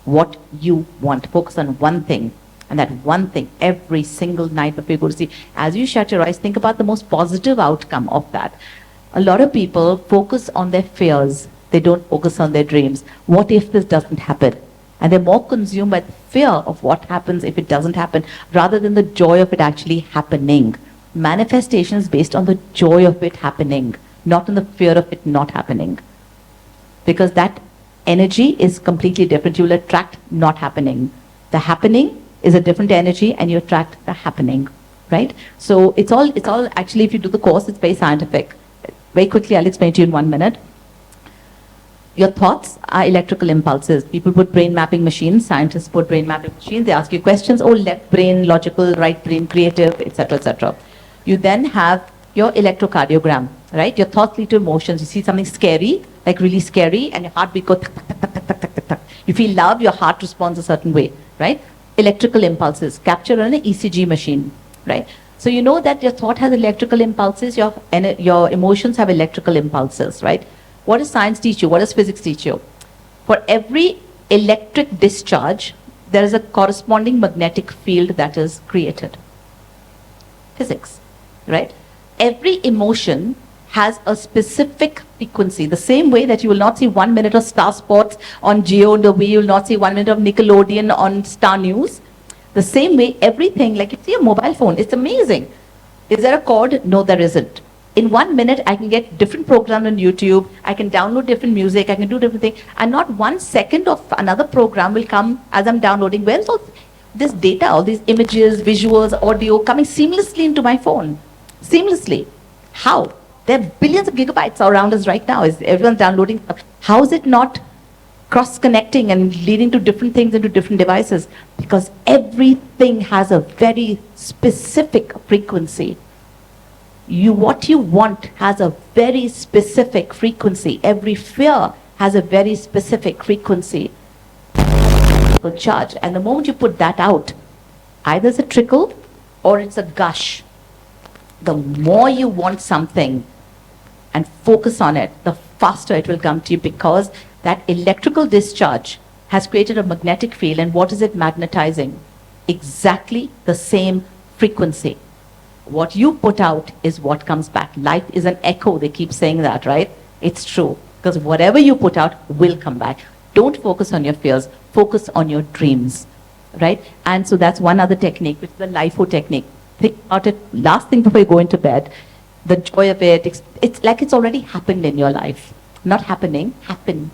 What you want. Focus on one thing. And that one thing every single night before you go to sleep. As you shut your eyes, think about the most positive outcome of that. A lot of people focus on their fears. They don't focus on their dreams. What if this doesn't happen? And they're more consumed by the fear of what happens if it doesn't happen, rather than the joy of it actually happening. Manifestation is based on the joy of it happening, not on the fear of it not happening. Because that energy is completely different. You will attract not happening. The happening is a different energy, and you attract the happening, right? So it's all actually, if you do the course, it's very scientific. Very quickly, I'll explain to you in 1 minute. Your thoughts are electrical impulses. People put brain mapping machines, scientists put brain mapping machines, they ask you questions, oh, left brain, logical, right brain, creative, etc., etc. You then have your electrocardiogram, right? Your thoughts lead to emotions. You see something scary, like really scary, and your heartbeat goes tak, tak, tak, tak, tak, tak, tak, tak. You feel love, your heart responds a certain way, right? Electrical impulses, captured on an ECG machine, right? So you know that your thought has electrical impulses, your emotions have electrical impulses, right? What does science teach you? What does physics teach you? For every electric discharge, there is a corresponding magnetic field that is created. Physics, right? Every emotion has a specific frequency. The same way that you will not see 1 minute of Star Sports on Geo, the way you will not see 1 minute of Nickelodeon on Star News. The same way, everything, like you see a mobile phone, it's amazing. Is there a cord? No, there isn't. In 1 minute, I can get different programs on YouTube. I can download different music. I can do different things. And not 1 second of another program will come as I'm downloading. Where's all this data, all these images, visuals, audio coming seamlessly into my phone? Seamlessly. How? There are billions of gigabytes around us right now. Everyone's downloading. How is it not cross-connecting and leading to different things into different devices? Because everything has a very specific frequency. What you want has a very specific frequency. Every fear has a very specific frequency. Charge. And the moment you put that out, either it's a trickle or it's a gush. The more you want something and focus on it, the faster it will come to you, because that electrical discharge has created a magnetic field. And what is it magnetizing? Exactly the same frequency. What you put out is what comes back. Life is an echo. They keep saying that, right? It's true. Because whatever you put out will come back. Don't focus on your fears. Focus on your dreams, right? And so that's one other technique, which is the LIFO technique. Think about it last thing before you go into bed. The joy of it, it's like it's already happened in your life. Not happening, happened.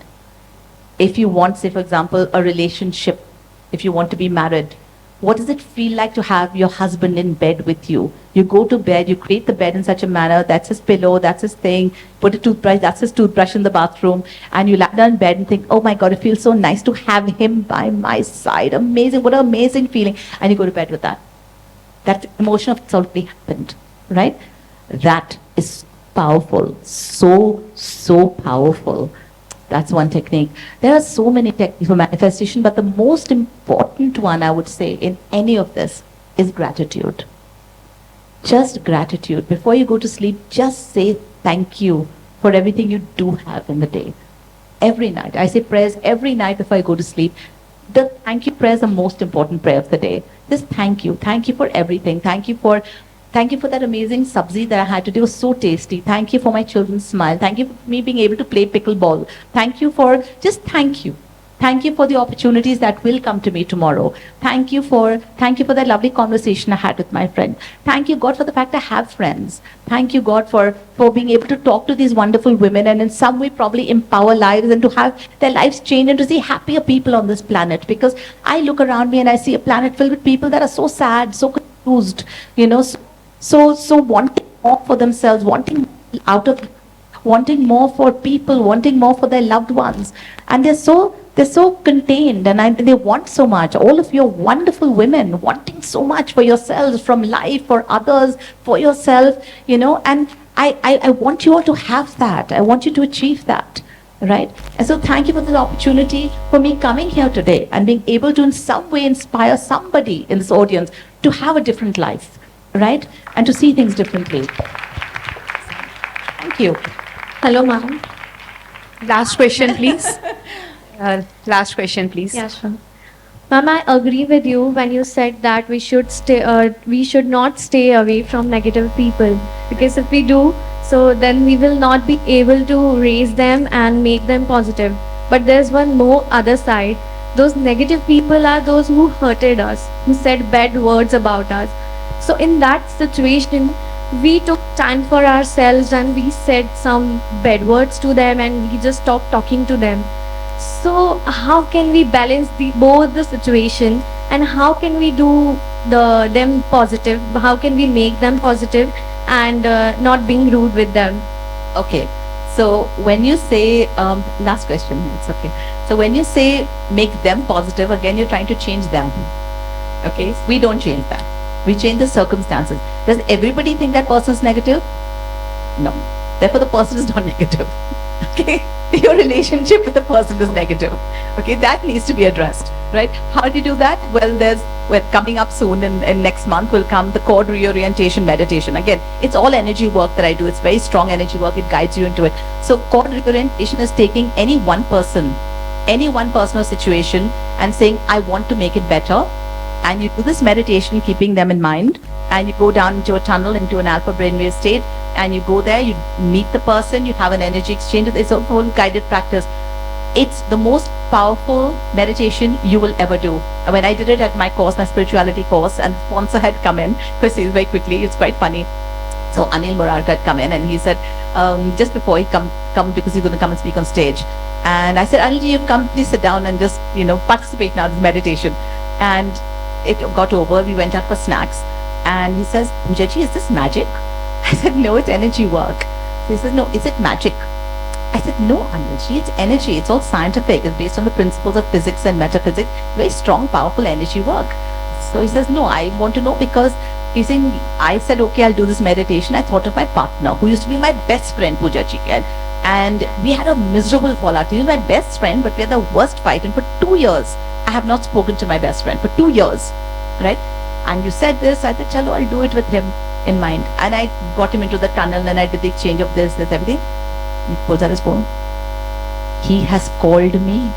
If you want, say for example, a relationship, if you want to be married, what does it feel like to have your husband in bed with you? You go to bed, you create the bed in such a manner, that's his pillow, that's his thing, put a toothbrush, that's his toothbrush in the bathroom, and you lie down in bed and think, oh my God, it feels so nice to have him by my side. Amazing, what an amazing feeling. And you go to bed with that. That emotion of it's already happened, right? That is powerful, so powerful. That's one technique. There are so many techniques for manifestation, but the most important one, I would say, in any of this is gratitude. Just gratitude. Before you go to sleep, just say thank you for everything you do have in the day. Every night. I say prayers every night before I go to sleep. The thank you prayer is the most important prayer of the day. Just thank you. Thank you for everything. Thank you for that amazing sabzi that I had today. It was so tasty. Thank you for my children's smile. Thank you for me being able to play pickleball. Thank you for, just thank you. Thank you for the opportunities that will come to me tomorrow. Thank you for that lovely conversation I had with my friend. Thank you, God, for the fact I have friends. Thank you, God, for being able to talk to these wonderful women and in some way probably empower lives and to have their lives change and to see happier people on this planet. Because I look around me and I see a planet filled with people that are so sad, so confused, so wanting more for themselves, wanting more for people, wanting more for their loved ones. And they're so contained and they want so much. All of you are wonderful women wanting so much for yourselves, from life, for others, for yourself, and I want you all to have that. I want you to achieve that, right? And so thank you for this opportunity for me coming here today and being able to in some way inspire somebody in this audience to have a different life, right? And to see things differently. Thank you. Hello, ma'am. Last question, please. Last question, please. Yeah, sure. Ma'am, I agree with you when you said that we should not stay away from negative people, because if we do, so then we will not be able to raise them and make them positive. But there's one more other side. Those negative people are those who hurted us, who said bad words about us. So in that situation, we took time for ourselves and we said some bad words to them and we just stopped talking to them. So how can we balance both the situation, and how can we do them positive? How can we make them positive and not being rude with them? Okay. So when you say, last question, it's okay. So when you say make them positive, again, you're trying to change them. Okay? We don't change that. We change the circumstances. Does everybody think that person is negative? No. Therefore, the person is not negative. Okay? Your relationship with the person is negative. Okay? That needs to be addressed. Right? How do you do that? Well, coming up soon and next month will come the chord reorientation meditation. Again, it's all energy work that I do. It's very strong energy work. It guides you into it. So chord reorientation is taking any one person or situation and saying, I want to make it better. And you do this meditation keeping them in mind, and you go down into a tunnel, into an alpha brainwave state, and you go there, you meet the person, you have an energy exchange. It's a whole guided practice. It's the most powerful meditation you will ever do. And when I did it at my course, my spirituality course, and the sponsor had come in, because he's very quickly, it's quite funny. So Anil Murarka had come in and he said, just before he come because he's going to come and speak on stage. And I said, Anilji, you've come, please sit down and just, participate now in this meditation. And it got over, we went out for snacks. And he says, Pooja ji, is this magic? I said, no, it's energy work. So he says, no, is it magic? I said, no, Anilji, it's energy. It's all scientific. It's based on the principles of physics and metaphysics. Very strong, powerful energy work. So he says, no, I want to know because he's saying, I said, okay, I'll do this meditation. I thought of my partner who used to be my best friend, Pooja ji. And we had a miserable fallout. He was my best friend, but we had the worst fight. And for 2 years, I have not spoken to my best friend. For 2 years, right? And you said this, I said, chalo, I'll do it with him in mind. And I got him into the tunnel and I did the exchange of this, everything. He pulls out his phone. He has called me.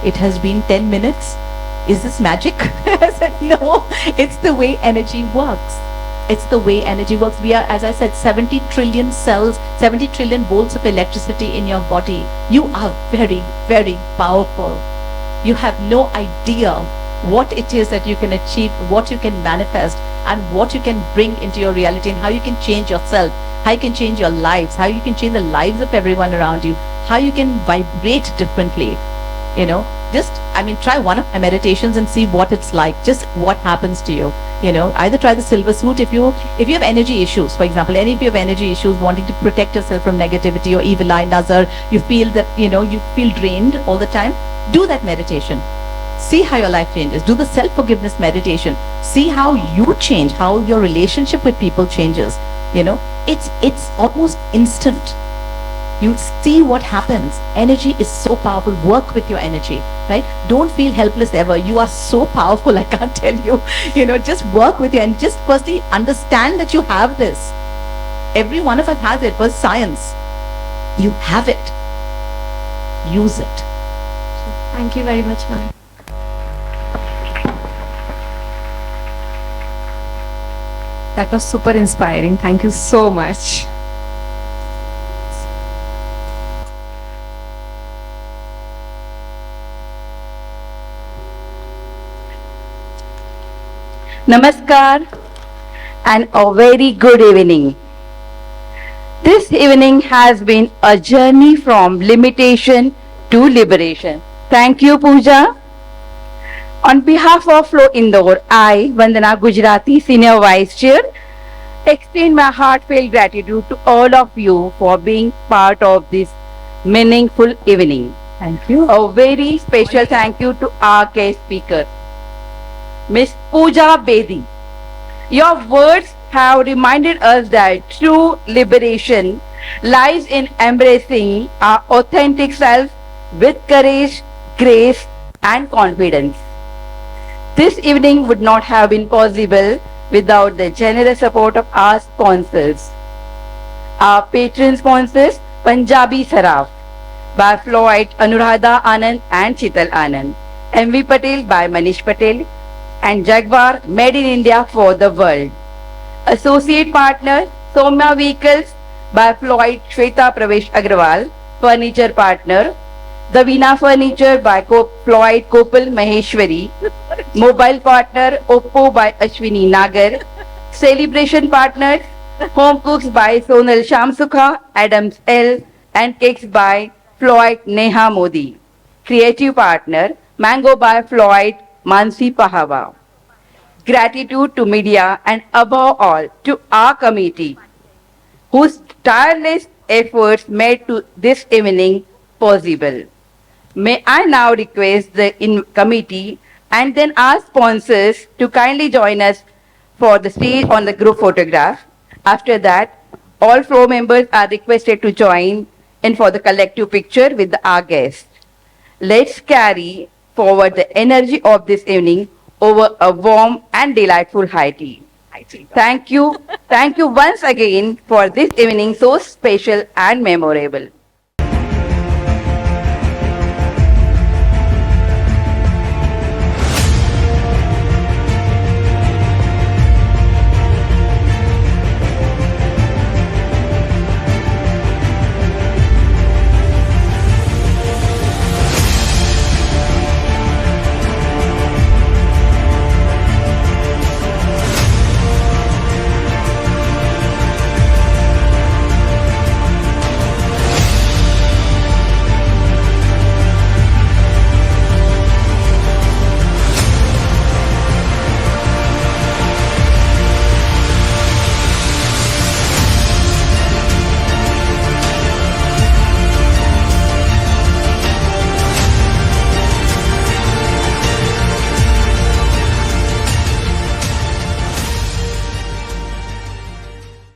It has been 10 minutes. Is this magic? I said, no, it's the way energy works. It's the way energy works. We are, as I said, 70 trillion cells, 70 trillion volts of electricity in your body. You are very, very powerful. You have no idea what it is that you can achieve, what you can manifest, and what you can bring into your reality, and how you can change yourself, how you can change your lives, how you can change the lives of everyone around you, how you can vibrate differently. You know, just, I mean, try one of my meditations and see what it's like, just what happens to you. You know, either try the silver suit if you have energy issues, for example, any of you have energy issues, wanting to protect yourself from negativity or evil eye, nazar, you feel that, you know, you feel drained all the time, do that meditation. See how your life changes. Do the self-forgiveness meditation. See how you change, how your relationship with people changes. You know, it's almost instant. You see what happens. Energy is so powerful. Work with your energy, right? Don't feel helpless ever. You are so powerful, I can't tell you. You know, just work with you and just firstly understand that you have this. Every one of us has it. Was science. You have it. Use it. Thank you very much, ma'am. That was super inspiring. Thank you so much. Namaskar and a very good evening. This evening has been a journey from limitation to liberation. Thank you, Pooja. On behalf of Flow Indore, I, Vandana Gujarati, Senior Vice Chair, extend my heartfelt gratitude to all of you for being part of this meaningful evening. Thank you. A very special thank you to our guest speaker, Miss Pooja Bedi. Your words have reminded us that true liberation lies in embracing our authentic self with courage, grace, and confidence. This evening would not have been possible without the generous support of our sponsors. Our patron sponsors, Punjabi Saraf by Floyd Anuradha Anand and Chital Anand, MV Patel by Manish Patel, and Jaguar Made in India for the World. Associate partner, Somya Vehicles by Floyd Shweta Pravesh Agrawal. Furniture partner, Davina Furniture by Floyd Kopal Maheshwari. Mobile partner, Oppo by Ashwini Nagar. Celebration partners, Home Cooks by Sonal Shamsukha, Adams L, and Cakes by Floyd Neha Modi. Creative partner, Mango by Floyd Mansi Pahava. Gratitude to media and above all to our committee, whose tireless efforts made to this evening possible. May I now request the committee and then our sponsors to kindly join us for the stage on the group photograph. After that, all floor members are requested to join in for the collective picture with our guests. Let's carry forward the energy of this evening over a warm and delightful high tea. Thank you. Thank you once again for this evening so special and memorable.